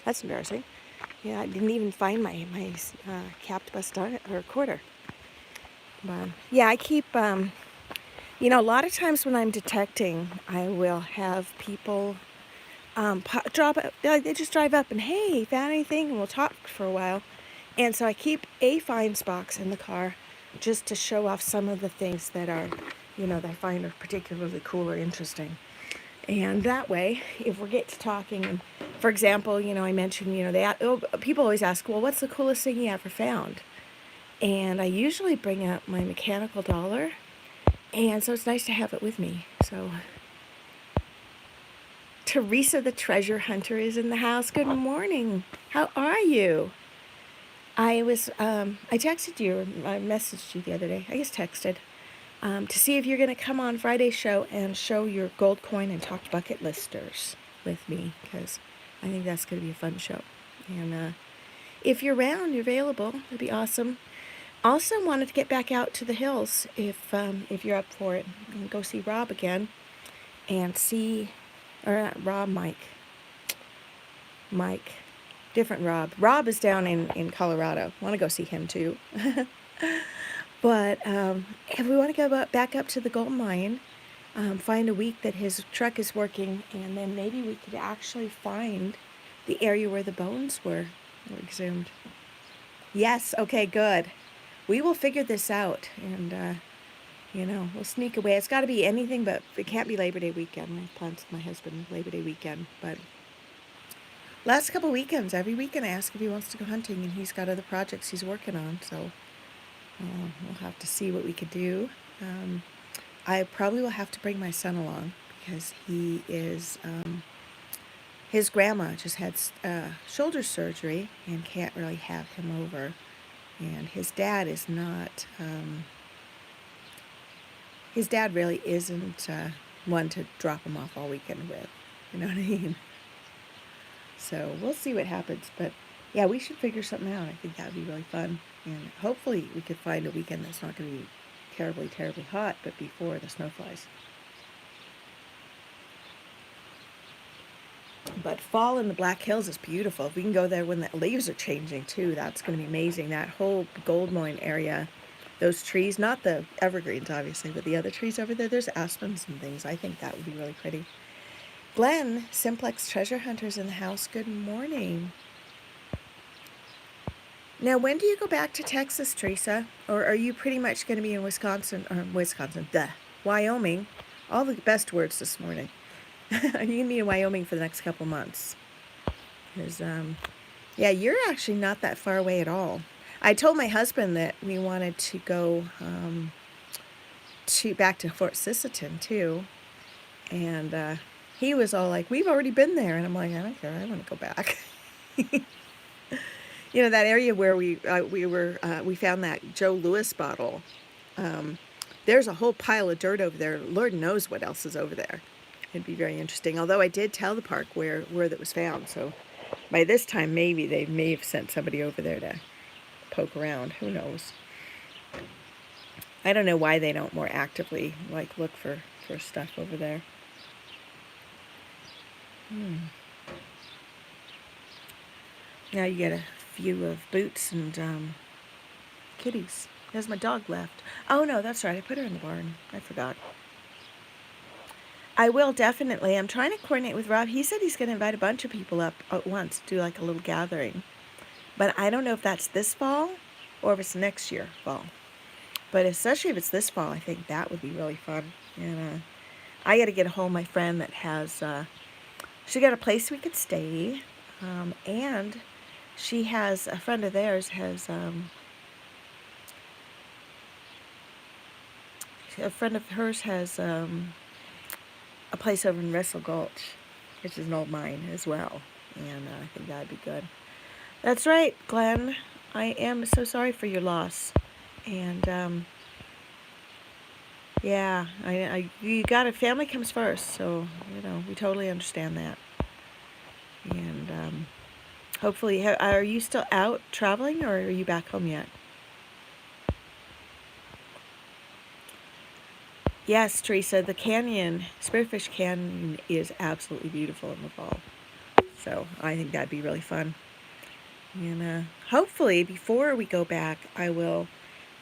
That's embarrassing. Yeah, I didn't even find my capped bust or quarter. But yeah, I keep, a lot of times when I'm detecting, I will have people they just drive up and, hey, found anything? And we'll talk for a while. And so I keep a finds box in the car just to show off some of the things that are, that I find are particularly cool or interesting. And that way, if we get to talking, and for example, I mentioned, people always ask, well, what's the coolest thing you ever found? And I usually bring up my mechanical dollar, and so it's nice to have it with me. So Teresa the treasure hunter is in the house. Good morning. How are you? I texted you, or I messaged you the other day, I guess texted, to see if you're going to come on Friday's show and show your gold coin and talk bucket listers with me, because I think that's going to be a fun show. And if you're around, you're available, it'd be awesome. Also wanted to get back out to the hills if you're up for it, and go see Rob again, and see, or not Rob, Mike. Different Rob. Rob is down in Colorado. Want to go see him too. But if we want to go back up to the gold mine, find a week that his truck is working, and then maybe we could actually find the area where the bones were exhumed. Yes, okay, good. We will figure this out, and we'll sneak away. It's got to be anything, but it can't be Labor Day weekend. My plans with my husband Labor Day weekend, but last couple weekends, every weekend I ask if he wants to go hunting, and he's got other projects he's working on, so we'll have to see what we could do. I probably will have to bring my son along, because he is, his grandma just had shoulder surgery and can't really have him over, and his dad is not, his dad really isn't one to drop him off all weekend with, you know what I mean? So we'll see what happens. But yeah, we should figure something out. I think that would be really fun. And hopefully we could find a weekend that's not going to be terribly, terribly hot, but before the snow flies. But fall in the Black Hills is beautiful. If we can go there when the leaves are changing too, that's going to be amazing. That whole Gold Mine area, those trees, not the evergreens obviously, but the other trees over there, there's aspens and things. I think that would be really pretty. Glenn, Simplex Treasure Hunters in the house. Good morning. Now, when do you go back to Texas, Teresa? Or are you pretty much going to be in Wyoming? All the best words this morning. Are you going to be in Wyoming for the next couple months? Because, yeah, you're actually not that far away at all. I told my husband that we wanted to go back to Fort Sisseton, too. And he was all like, we've already been there. And I'm like, I don't care. I want to go back. You know, that area where we found that Joe Louis bottle. There's a whole pile of dirt over there. Lord knows what else is over there. It'd be very interesting. Although I did tell the park where that was found. So by this time, maybe they may have sent somebody over there to poke around. Who knows? I don't know why they don't more actively look for stuff over there. Now you get a view of Boots and kitties. There's my dog left. Oh no, that's right. I put her in the barn. I forgot. I will definitely. I'm trying to coordinate with Rob. He said he's going to invite a bunch of people up at once, do like a little gathering. But I don't know if that's this fall or if it's next year fall. But especially if it's this fall, I think that would be really fun. And I got to get a hold of my friend that has, she got a place we could stay. And she has, a friend of theirs has, a friend of hers has a place over in Wrestle Gulch, which is an old mine as well. And I think that'd be good. That's right, Glenn. I am so sorry for your loss. And yeah, you got it. Family comes first, so you know we totally understand that. And hopefully, are you still out traveling, or are you back home yet? Yes, Teresa, the canyon, Spearfish Canyon, is absolutely beautiful in the fall. So I think that'd be really fun. And hopefully, before we go back, I will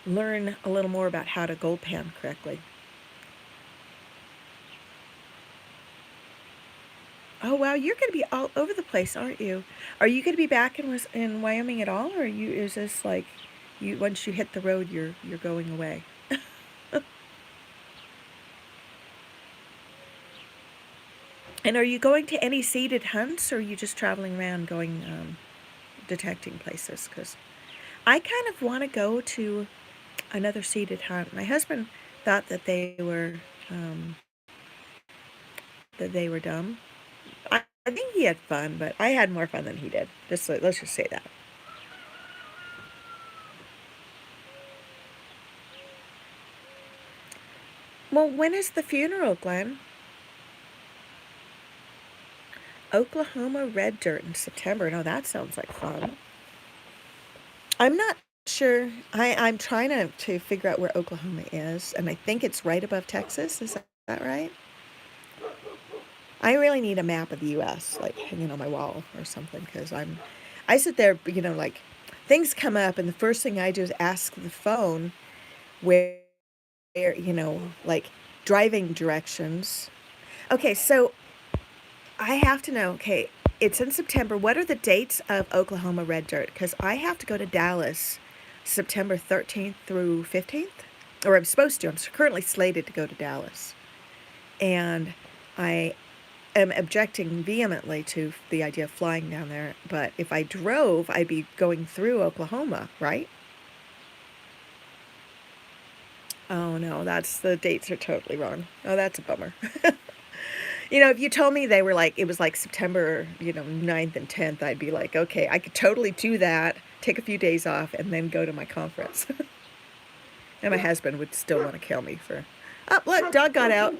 learn a little more about how to gold pan correctly. Oh wow, you're going to be all over the place, aren't you? Are you going to be back in Wyoming at all, or is this like you once you hit the road, you're going away? And are you going to any seated hunts, or are you just traveling around going detecting places? Because I kind of want to go to another seated hunt. My husband thought that they were dumb. I think he had fun, but I had more fun than he did. Let's just say that. Well, when is the funeral, Glenn? Oklahoma red dirt in September. No, that sounds like fun. I'm not sure. I'm trying to figure out where Oklahoma is, and I think it's right above Texas. Is that right? I really need a map of the U.S. like hanging on my wall or something, because I sit there, you know, like things come up, and the first thing I do is ask the phone where you know, like driving directions. Okay, so I have to know, okay, it's in September. What are the dates of Oklahoma red dirt? Because I have to go to Dallas September 13th through 15th. Or I'm supposed to. I'm currently slated to go to Dallas. And I am objecting vehemently to the idea of flying down there. But if I drove, I'd be going through Oklahoma, right? Oh, no, the dates are totally wrong. Oh, that's a bummer. You know, if you told me it was like September, 9th and 10th, I'd be like, okay, I could totally do that, take a few days off, and then go to my conference. And my husband would still want to kill me for, oh, look, dog got out.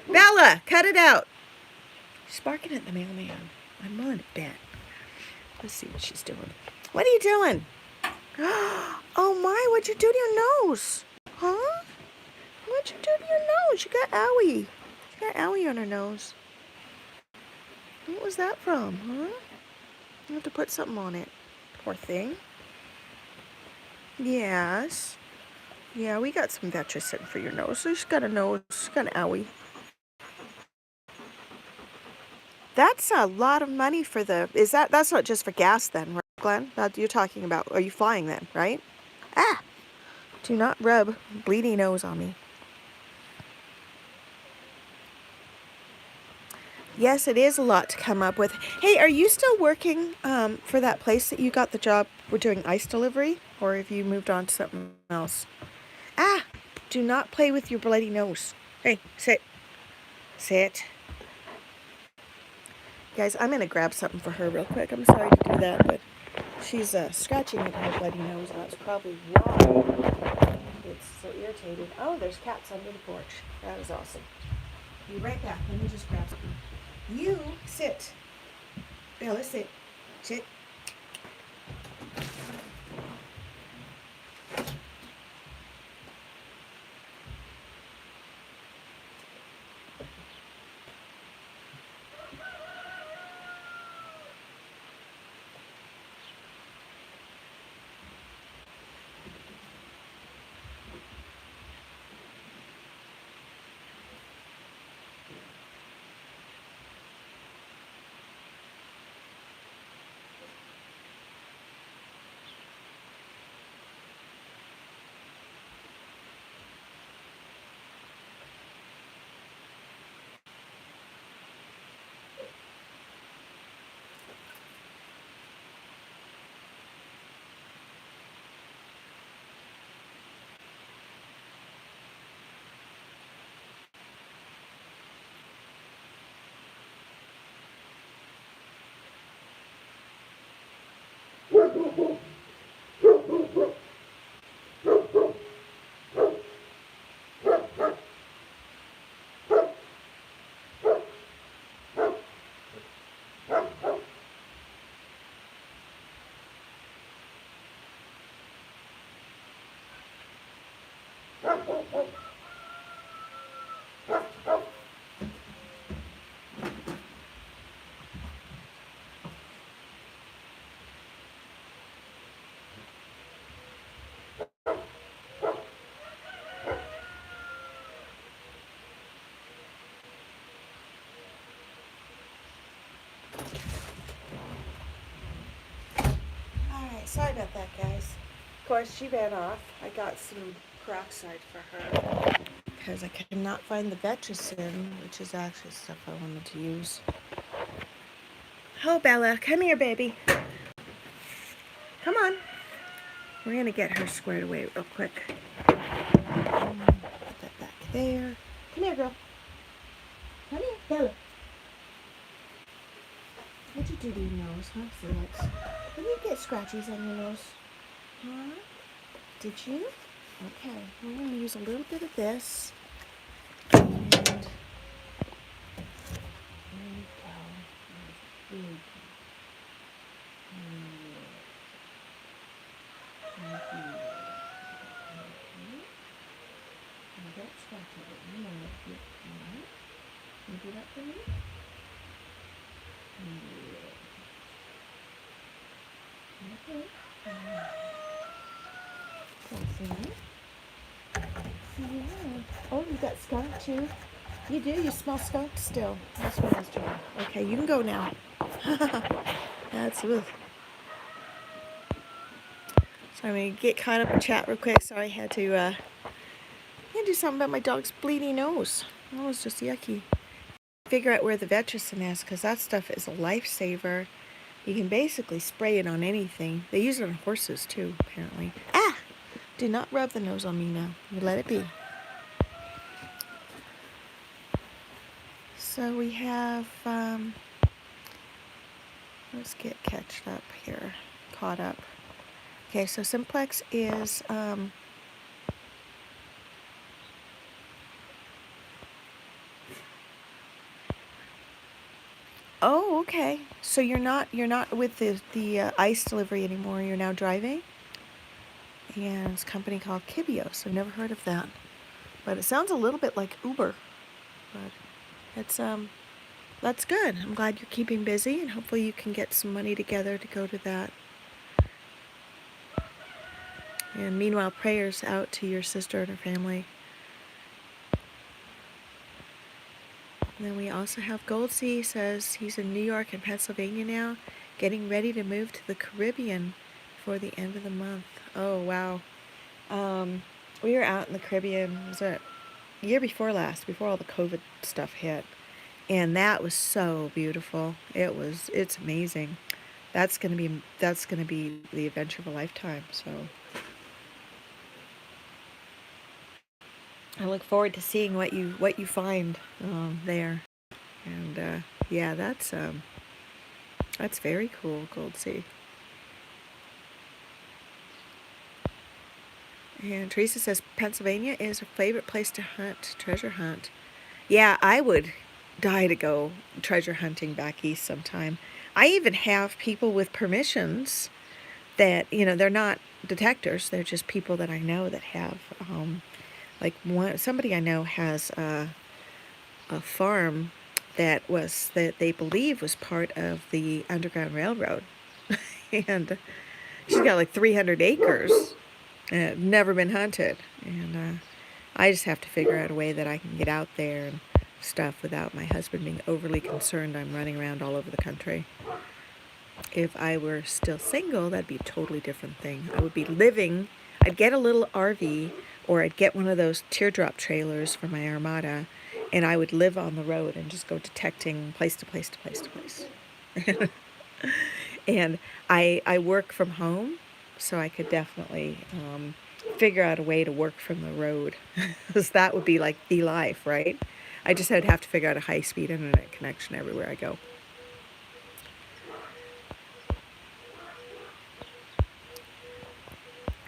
Bella, cut it out. She's barking at the mailman. I'm willing to bet. Let's see what she's doing. What are you doing? Oh my, what'd you do to your nose? Huh? What'd you do to your nose? You got owie. She got owie on her nose. What was that from, huh? You have to put something on it. Poor thing. Yes. Yeah, we got some Vetricin for your nose. So she's got a nose. She's got an owie. That's a lot of money for the... That's not just for gas then, right, Glenn? That you're talking about. Are you flying then, right? Ah! Do not rub bleeding nose on me. Yes, it is a lot to come up with. Hey, are you still working for that place that you got the job? We're doing ice delivery? Or have you moved on to something else? Ah! Do not play with your bloody nose. Hey, sit. Sit. Guys, I'm going to grab something for her real quick. I'm sorry to do that, but she's scratching at her bloody nose, and that's probably why it's so irritated. Oh, there's cats under the porch. That is awesome. Be right back. Let me just grab something. You sit. Bella, sit. Sit. Alright, sorry about that, guys. Of course, she ran off. I got some peroxide for her because I could not find the Vetricin, which is actually stuff I wanted to use. Oh, Bella, come here, baby. Come on. We're going to get her squared away real quick. Put that back there. Come here, girl. Come here, Bella. What'd you do to your nose, huh, Felix? Did you get scratches on your nose? Huh? Did you? Okay, we're going to use a little bit of this. And there you go. There you go. Now don't scratch it. You know it. Alright? Can you do that for me? Okay. Close. Yeah. Oh, you got skunk too? You do? You smell skunk still. That smells John. Okay, you can go now. That's ugh. So I'm going to get caught up in chat real quick. Sorry, I had to do something about my dog's bleeding nose. That was just yucky. Figure out where the Vetricin is, because that stuff is a lifesaver. You can basically spray it on anything. They use it on horses too, apparently. Ah! Do not rub the nose on me now. You let it be. So we have, let's get caught up. Okay, so Simplex is, Oh, okay. So you're not with the ice delivery anymore. You're now driving? And it's a company called Kibios. I've never heard of that. But it sounds a little bit like Uber. But it's that's good. I'm glad you're keeping busy, and hopefully you can get some money together to go to that. And meanwhile, prayers out to your sister and her family. And then we also have Goldsea says he's in New York and Pennsylvania now, getting ready to move to the Caribbean for the end of the month. Oh, wow. We were out in the Caribbean, was it year before last, before all the COVID stuff hit. And that was so beautiful. It's amazing. That's gonna be the adventure of a lifetime. So I look forward to seeing what you find there. And yeah, that's very cool, Goldsea. And Teresa says Pennsylvania is her favorite place to treasure hunt. Yeah, I would die to go treasure hunting back east sometime. I even have people with permissions that, they're not detectors. They're just people that I know that have, somebody I know has a farm that they believe was part of the Underground Railroad. And she's got like 300 acres. Never been hunted. And I just have to figure out a way that I can get out there and stuff without my husband being overly concerned I'm running around all over the country. If I were still single, that'd be a totally different thing. I'd get a little RV, or I'd get one of those teardrop trailers for my Armada, and I would live on the road and just go detecting place to place to place to place. And I work from home, so I could definitely figure out a way to work from the road, because that would be like the life, right? I just would have to figure out a high-speed internet connection everywhere I go.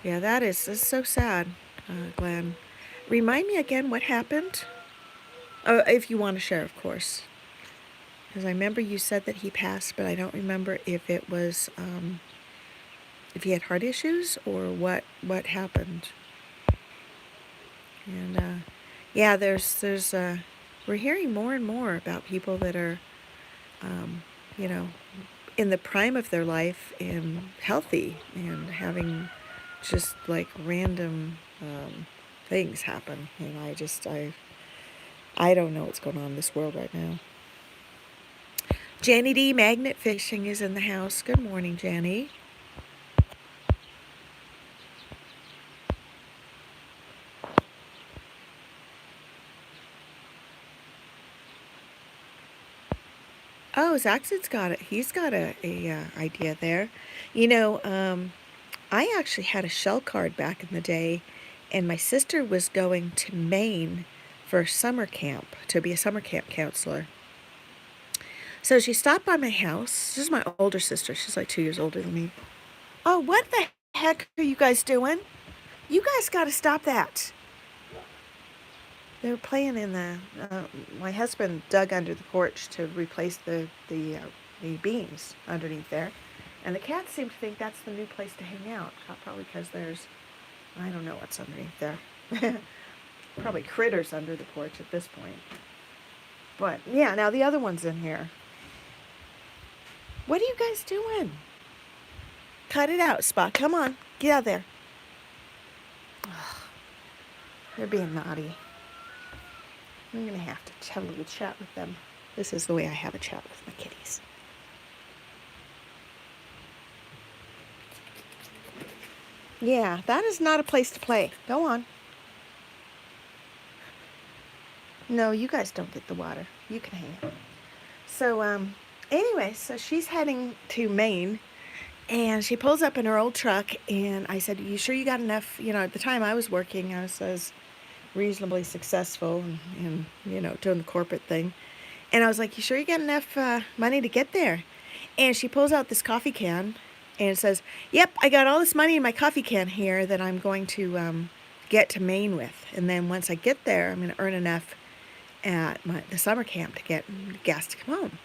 Yeah, that's so sad, Glenn. Remind me again what happened? If you want to share, of course. Because I remember you said that he passed, but I don't remember if it was, if he had heart issues or what happened. And, yeah, we're hearing more and more about people that are, you know, in the prime of their life and healthy and having just like random things happen. And I don't know what's going on in this world right now. Janny D. Magnet Fishing is in the house. Good morning, Janny. Oh, Zaxid's got it. He's got a idea there. I actually had a shell card back in the day, and my sister was going to Maine for summer camp, to be a summer camp counselor. So she stopped by my house. This is my older sister. She's like 2 years older than me. Oh, what the heck are you guys doing? You guys got to stop that. They were playing in my husband dug under the porch to replace the beams underneath there. And the cats seem to think that's the new place to hang out. Probably because I don't know what's underneath there. Probably critters under the porch at this point. But, yeah, now the other one's in here. What are you guys doing? Cut it out, Spot. Come on. Get out there. They're being naughty. I'm going to have to have a little chat with them. This is the way I have a chat with my kitties. Yeah, that is not a place to play. Go on. No, you guys don't get the water. You can hang it. So, anyway, so she's heading to Maine, and she pulls up in her old truck, and I said, you sure you got enough? At the time I was working, I was reasonably successful and doing the corporate thing. And I was like, you sure you got enough money to get there? And she pulls out this coffee can and says, yep, I got all this money in my coffee can here that I'm going to get to Maine with. And then once I get there, I'm going to earn enough at the summer camp to get gas to come home.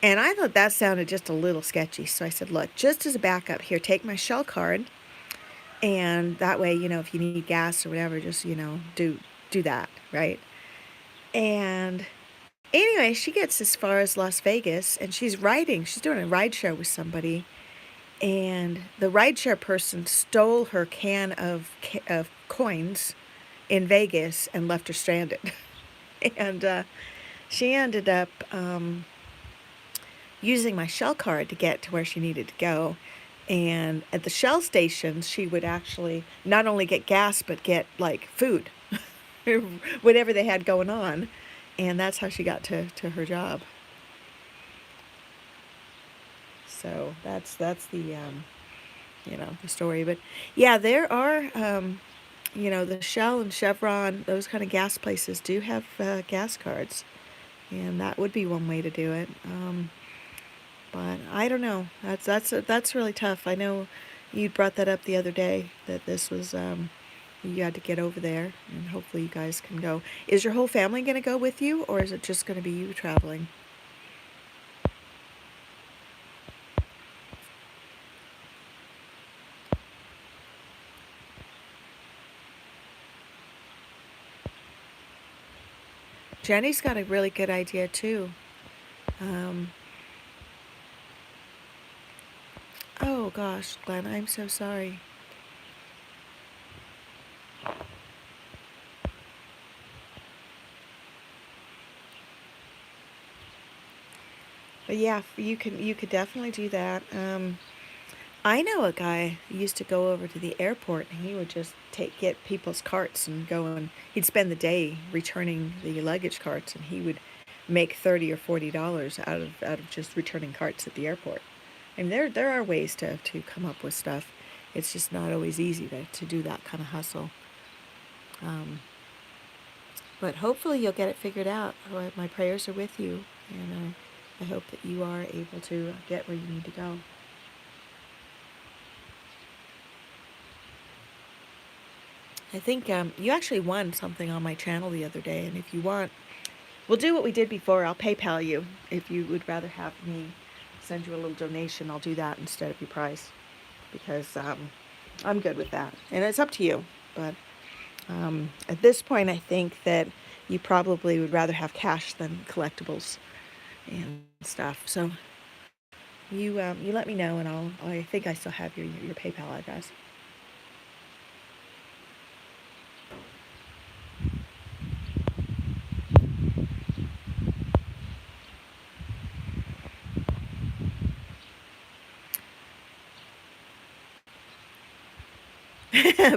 And I thought that sounded just a little sketchy. So I said, look, just as a backup here, take my Shell card. And that way, if you need gas or whatever, just, do that, right? And anyway, she gets as far as Las Vegas, and she's doing a ride share with somebody. And the rideshare person stole her can of coins in Vegas and left her stranded. And she ended up using my Shell card to get to where she needed to go. And at the Shell stations, she would actually not only get gas, but get like food, whatever they had going on. And that's how she got to her job. So that's the the story. But yeah, there are the Shell and Chevron, those kind of gas places do have gas cards, and that would be one way to do it. But I don't know. That's really tough. I know you brought that up the other day, that this was you had to get over there, and hopefully you guys can go. Is your whole family going to go with you, or is it just going to be you traveling? Jenny's got a really good idea too. Oh gosh, Glenn, I'm so sorry. But yeah, you could definitely do that. I know a guy who used to go over to the airport, and he would just get people's carts and go, and he'd spend the day returning the luggage carts, and he would make $30 or $40 out of just returning carts at the airport. And there are ways to come up with stuff. It's just not always easy to do that kind of hustle. But hopefully you'll get it figured out. My prayers are with you, and I hope that you are able to get where you need to go. I think you actually won something on my channel the other day, and if you want, we'll do what we did before. I'll PayPal you. If you would rather have me send you a little donation, I'll do that instead of your price, because I'm good with that. And it's up to you. But at this point, I think that you probably would rather have cash than collectibles and stuff. So you let me know, and I think I still have your PayPal address.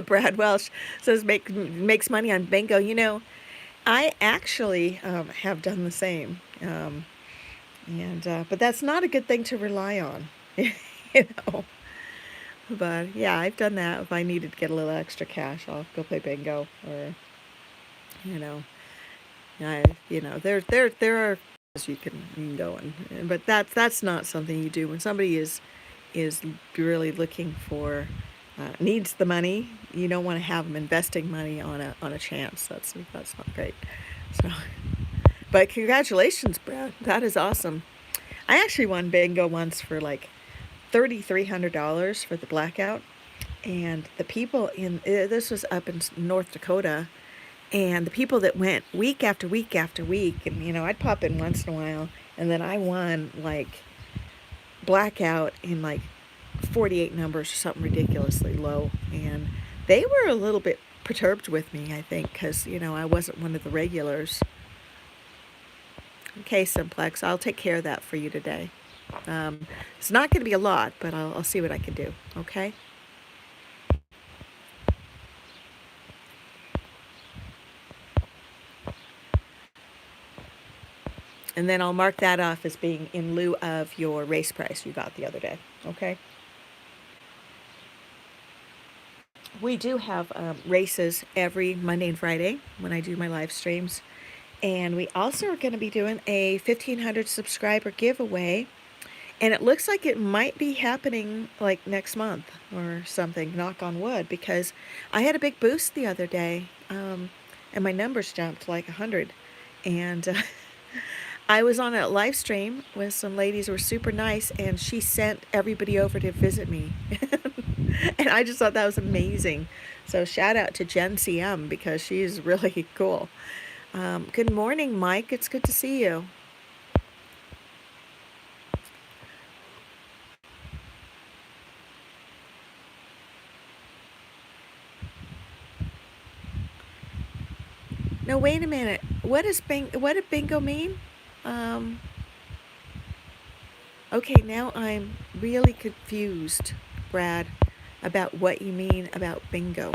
Brad Welsh says makes money on bingo. I actually have done the same, but that's not a good thing to rely on, you know. But yeah, I've done that. If I needed to get a little extra cash, I'll go play bingo, or you know, there are you can go and but that's not something you do when somebody is really looking for needs the money. You don't want to have them investing money on a chance. That's not great. So, but congratulations, Brad. That is awesome. I actually won bingo once for like $3,300 for the blackout, and the people this was up in North Dakota, and the people that went week after week after week, and I'd pop in once in a while, and then I won like blackout in like 48 numbers or something ridiculously low, and they were a little bit perturbed with me, I think, because I wasn't one of the regulars. Okay, Simplex, I'll take care of that for you today. It's not going to be a lot, but I'll see what I can do. Okay. And then I'll mark that off as being in lieu of your race price you got the other day. Okay. We do have races every Monday and Friday when I do my live streams. And we also are going to be doing a 1,500 subscriber giveaway. And it looks like it might be happening like next month or something, knock on wood, because I had a big boost the other day, and my numbers jumped like 100. And I was on a live stream with some ladies who were super nice, and she sent everybody over to visit me. And I just thought that was amazing. So shout out to Jen CM because she's really cool. Good morning, Mike. It's good to see you. No, wait a minute. What did bingo mean? Okay, now I'm really confused, Brad, about what you mean about bingo.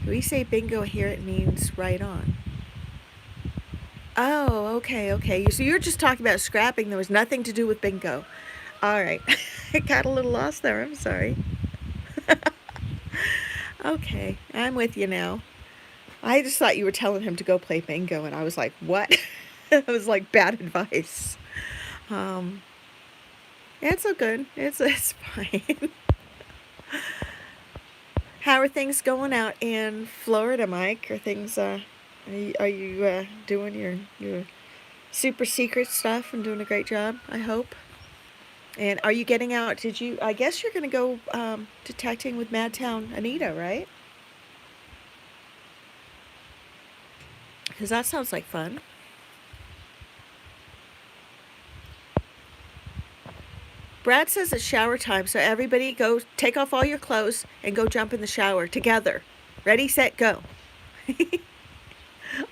When we say bingo here, it means right on. Oh, okay. So you're just talking about scrapping. There was nothing to do with bingo. All right. I got a little lost there. I'm sorry. Okay, I'm with you now. I just thought you were telling him to go play bingo, and I was like, what? It was like bad advice. It's all good. It's fine. How are things going out in Florida, Mike? Are things are you doing your super secret stuff and doing a great job? I hope. And are you getting out? I guess you're going to go detecting with Madtown Anita, right? Because that sounds like fun. Brad says it's shower time, so everybody go take off all your clothes and go jump in the shower together. Ready, set, go.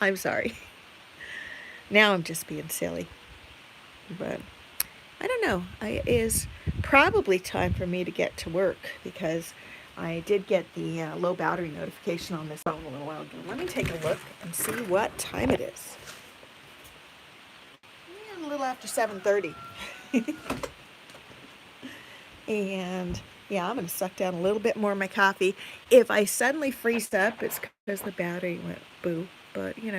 I'm sorry. Now I'm just being silly. But I don't know. It is probably time for me to get to work because I did get the low battery notification on this phone a little while ago. Let me take a look and see what time it is. A little after 7:30. And yeah, I'm going to suck down a little bit more of my coffee. If I suddenly freeze up, it's because the battery went boo. But, we're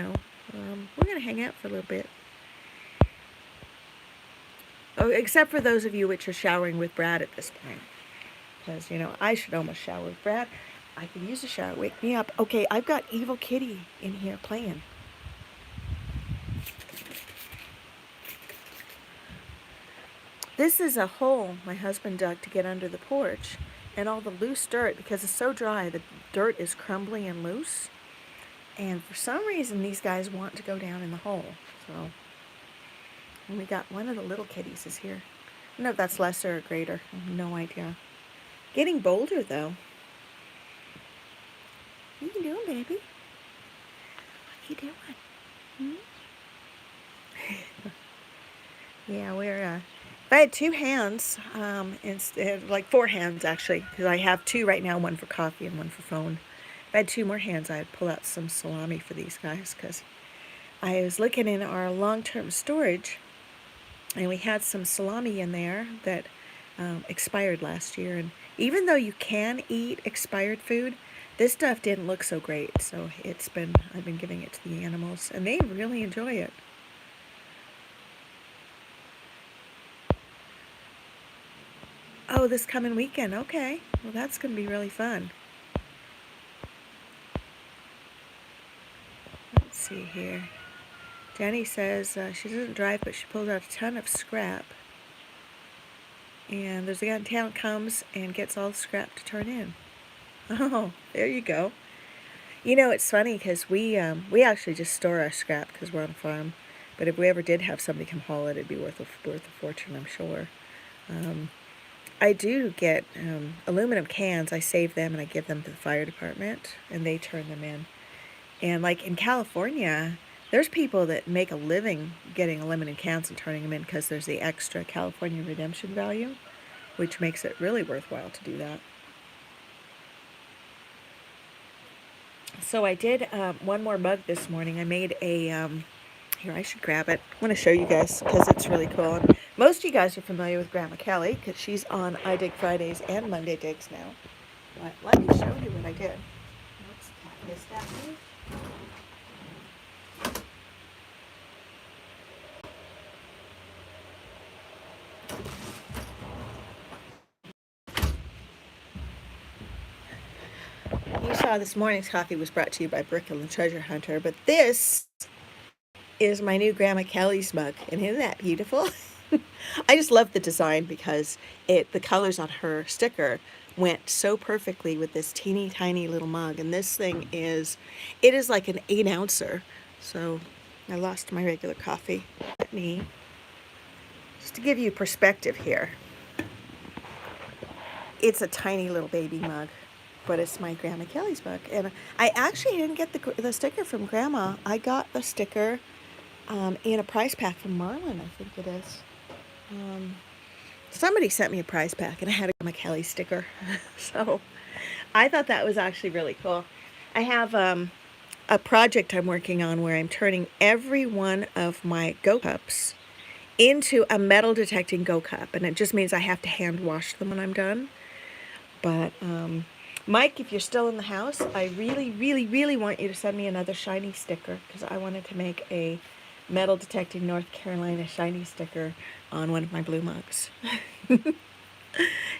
going to hang out for a little bit. Oh, except for those of you which are showering with Brad at this point. Because, I should almost shower with Brad. I could use a shower. Wake me up. Okay, I've got Evil Kitty in here playing. This is a hole my husband dug to get under the porch. And all the loose dirt, because it's so dry, the dirt is crumbly and loose. And for some reason, these guys want to go down in the hole. So, and we got one of the little kitties is here. I don't know if that's lesser or greater. I have no idea. Getting bolder, though. What are you doing, baby? What are you doing? Yeah, we're, if I had two hands, instead, like 4 hands, actually, because I have 2 right now, one for coffee and one for phone. If I had 2 more hands, I'd pull out some salami for these guys, because I was looking in our long-term storage, and we had some salami in there that expired last year. And even though you can eat expired food, this stuff didn't look so great. So I've been giving it to the animals, and they really enjoy it. Oh, this coming weekend. Okay. Well, that's going to be really fun. Let's see here. Jenny says she doesn't drive, but she pulls out a ton of scrap. And there's a guy in town comes and gets all the scrap to turn in. Oh, there you go. It's funny because we actually just store our scrap because we're on a farm. But if we ever did have somebody come haul it, it'd be worth a fortune, I'm sure. I do get aluminum cans. I save them and I give them to the fire department, and they turn them in. And like in California, there's people that make a living getting aluminum cans and turning them in because there's the extra California redemption value, which makes it really worthwhile to do that. So I did one more mug this morning. I made a, here, I should grab it. I want to show you guys because it's really cool. And most of you guys are familiar with Grandma Kelly because she's on I Dig Fridays and Monday Digs now. But let me show you what I did. Oops, missed that one. You saw this morning's coffee was brought to you by Brickle and Treasure Hunter, but this is my new Grandma Kelly's mug, and isn't that beautiful? I just love the design because the colors on her sticker went so perfectly with this teeny tiny little mug, and this thing it is like an 8 ouncer. So I lost my regular coffee. Let me, just to give you perspective here, it's a tiny little baby mug, but it's my Grandma Kelly's mug. And I actually didn't get the sticker from Grandma. I got the sticker in a prize pack from Marlin, I think it is. Somebody sent me a prize pack and I had a Grandma Kelly sticker. So I thought that was actually really cool. I have a project I'm working on where I'm turning every one of my Go Cups into a metal detecting Go Cup. And it just means I have to hand wash them when I'm done. But Mike, if you're still in the house, I really, really, really want you to send me another shiny sticker because I wanted to make a metal detecting North Carolina shiny sticker on one of my blue mugs.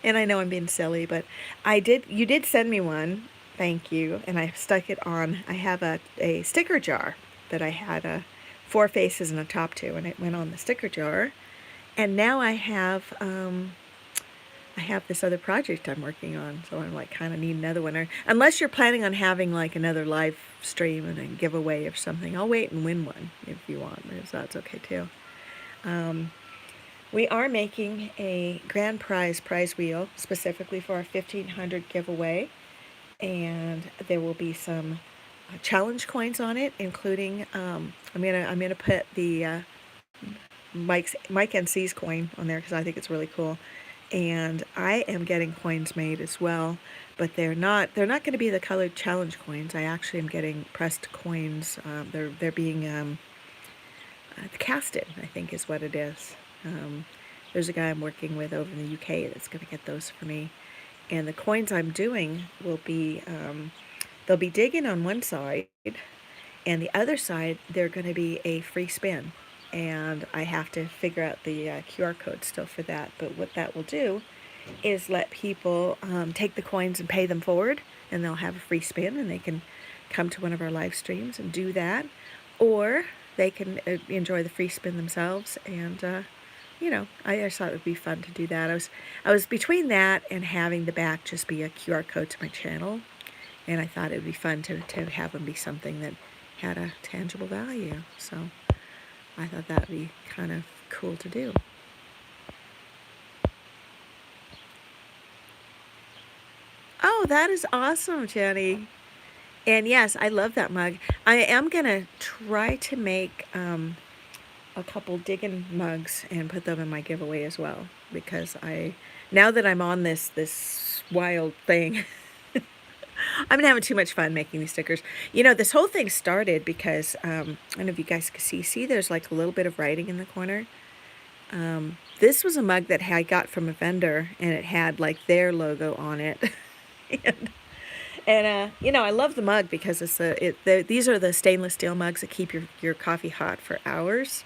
And I know I'm being silly, but you did send me one. Thank you. And I stuck it on. I have a sticker jar that I had 4 faces and a top to, and it went on the sticker jar. And now I have this other project I'm working on, so I'm like kind of need another one. Or unless you're planning on having like another live stream and a giveaway or something, I'll wait and win one if you want, because that's okay too. We are making a grand prize wheel specifically for our 1500 giveaway, and there will be some challenge coins on it, including I'm gonna put the Mike and C's coin on there because I think it's really cool. And I am getting coins made as well, but they're not going to be the colored challenge coins. I actually am getting pressed coins. They're being casted, I think is what it is. There's a guy I'm working with over in the UK that's going to get those for me. And the coins I'm doing will be they'll be Diggun on one side, and the other side they're going to be a free spin. And I have to figure out the QR code still for that. But what that will do is let people take the coins and pay them forward, and they'll have a free spin, and they can come to one of our live streams and do that. Or they can enjoy the free spin themselves. And, I just thought it would be fun to do that. I was between that and having the back just be a QR code to my channel. And I thought it would be fun to have them be something that had a tangible value. So I thought that would be kind of cool to do. Oh, that is awesome, Jenny. And yes, I love that mug. I am going to try to make a couple Diggun mugs and put them in my giveaway as well. Because now that I'm on this wild thing, I've been having too much fun making these stickers. This whole thing started because, I don't know if you guys can see there's like a little bit of writing in the corner. This was a mug that I got from a vendor, and it had like their logo on it. and I love the mug because these are the stainless steel mugs that keep your coffee hot for hours.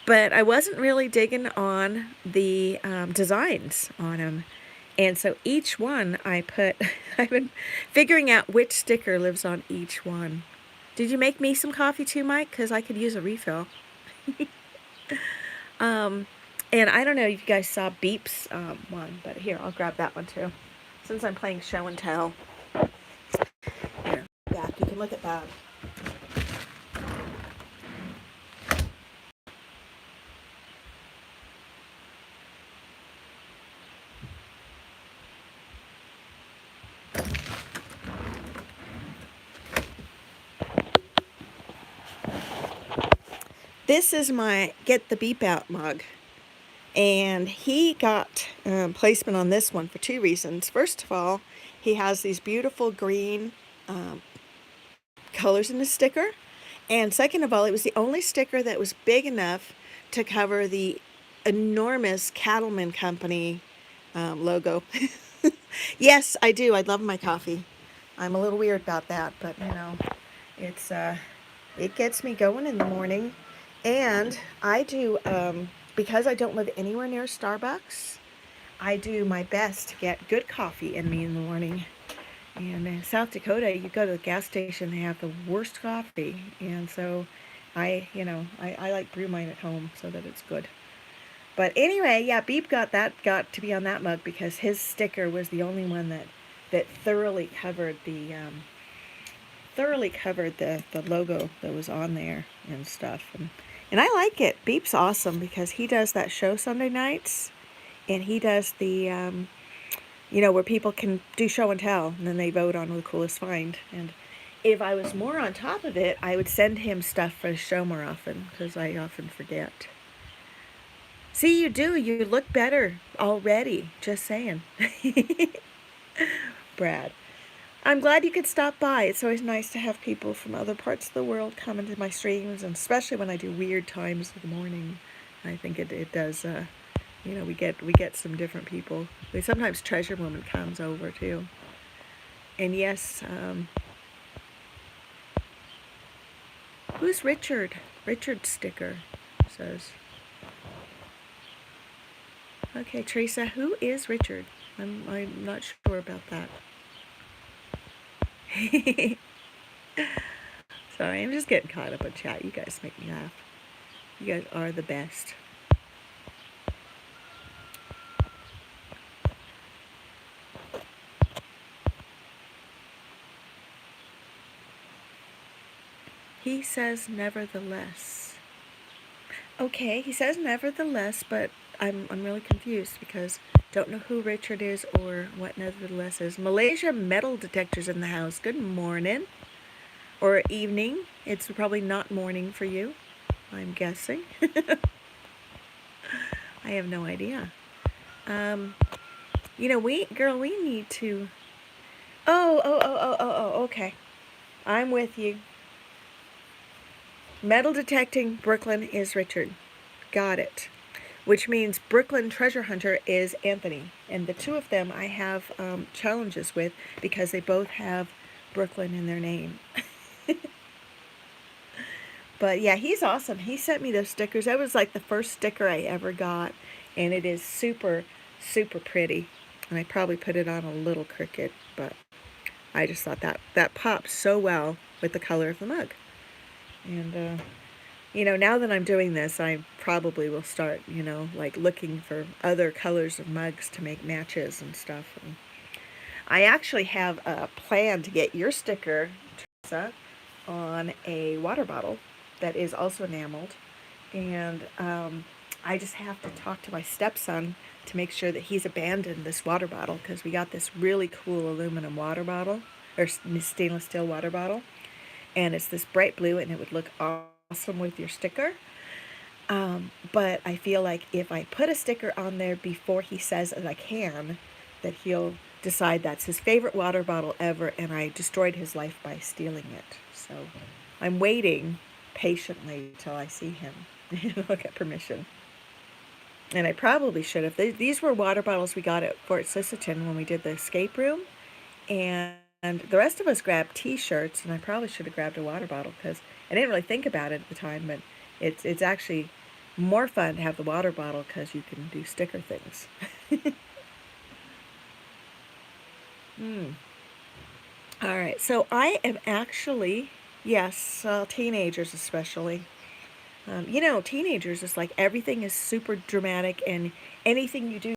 But I wasn't really digging on the designs on them. And so each one I've been figuring out which sticker lives on each one. Did you make me some coffee too, Mike? Because I could use a refill. And I don't know if you guys saw Beep's one, but here, I'll grab that one too. Since I'm playing show and tell. Here, back, you can look at that. This is my Get the Beep Out mug. And he got placement on this one for 2 reasons. First of all, he has these beautiful green colors in the sticker. And second of all, it was the only sticker that was big enough to cover the enormous Cattleman Company logo. Yes, I do. I love my coffee. I'm a little weird about that, but it gets me going in the morning. And I do, because I don't live anywhere near Starbucks, I do my best to get good coffee in me in the morning. And in South Dakota, you go to the gas station, they have the worst coffee. And so I like brew mine at home so that it's good. But anyway, yeah, Beep got to be on that mug because his sticker was the only one that thoroughly covered the logo that was on there and stuff. And I like it. Beep's awesome because he does that show Sunday nights, and he does the where people can do show and tell, and then they vote on the coolest find. And if I was more on top of it, I would send him stuff for his show more often because I often forget. See, you do. You look better already. Just saying. Brad. I'm glad you could stop by. It's always nice to have people from other parts of the world come into my streams, and especially when I do weird times of the morning. I think it does, we get some different people. Sometimes Treasure Woman comes over too. And yes, who's Richard? Richard sticker says. Okay, Teresa, who is Richard? I'm not sure about that. Sorry, I'm just getting caught up in chat. You guys make me laugh. You guys are the best. He says nevertheless. Okay, he says nevertheless, but I'm really confused because don't know who Richard is or what nevertheless is. Malaysia metal detectors in the house. Good morning. Or evening. It's probably not morning for you, I'm guessing. I have no idea. We need to... Oh, okay. I'm with you. Metal detecting Brooklyn is Richard. Got it. Which means Brooklyn Treasure Hunter is Anthony. And the two of them I have challenges with because they both have Brooklyn in their name. But yeah, he's awesome. He sent me those stickers. That was like the first sticker I ever got. And it is super, super pretty. And I probably put it on a little crooked, but I just thought that pops so well with the color of the mug. And, now that I'm doing this, I probably will start, like looking for other colors of mugs to make matches and stuff. And I actually have a plan to get your sticker, Teresa, on a water bottle that is also enameled. And I just have to talk to my stepson to make sure that he's abandoned this water bottle because we got this really cool aluminum water bottle, or stainless steel water bottle. And it's this bright blue, and it would look awesome with your sticker. But I feel like if I put a sticker on there before he says that I can, that he'll decide that's his favorite water bottle ever, and I destroyed his life by stealing it. So I'm waiting patiently till I see him. I'll get permission. And I probably should have. These were water bottles we got at Fort Sisseton when we did the escape room. And the rest of us grabbed T-shirts, and I probably should have grabbed a water bottle because I didn't really think about it at the time, but it's actually more fun to have the water bottle because you can do sticker things. All right, so I am actually, yes, teenagers especially. Teenagers is like everything is super dramatic, and anything you do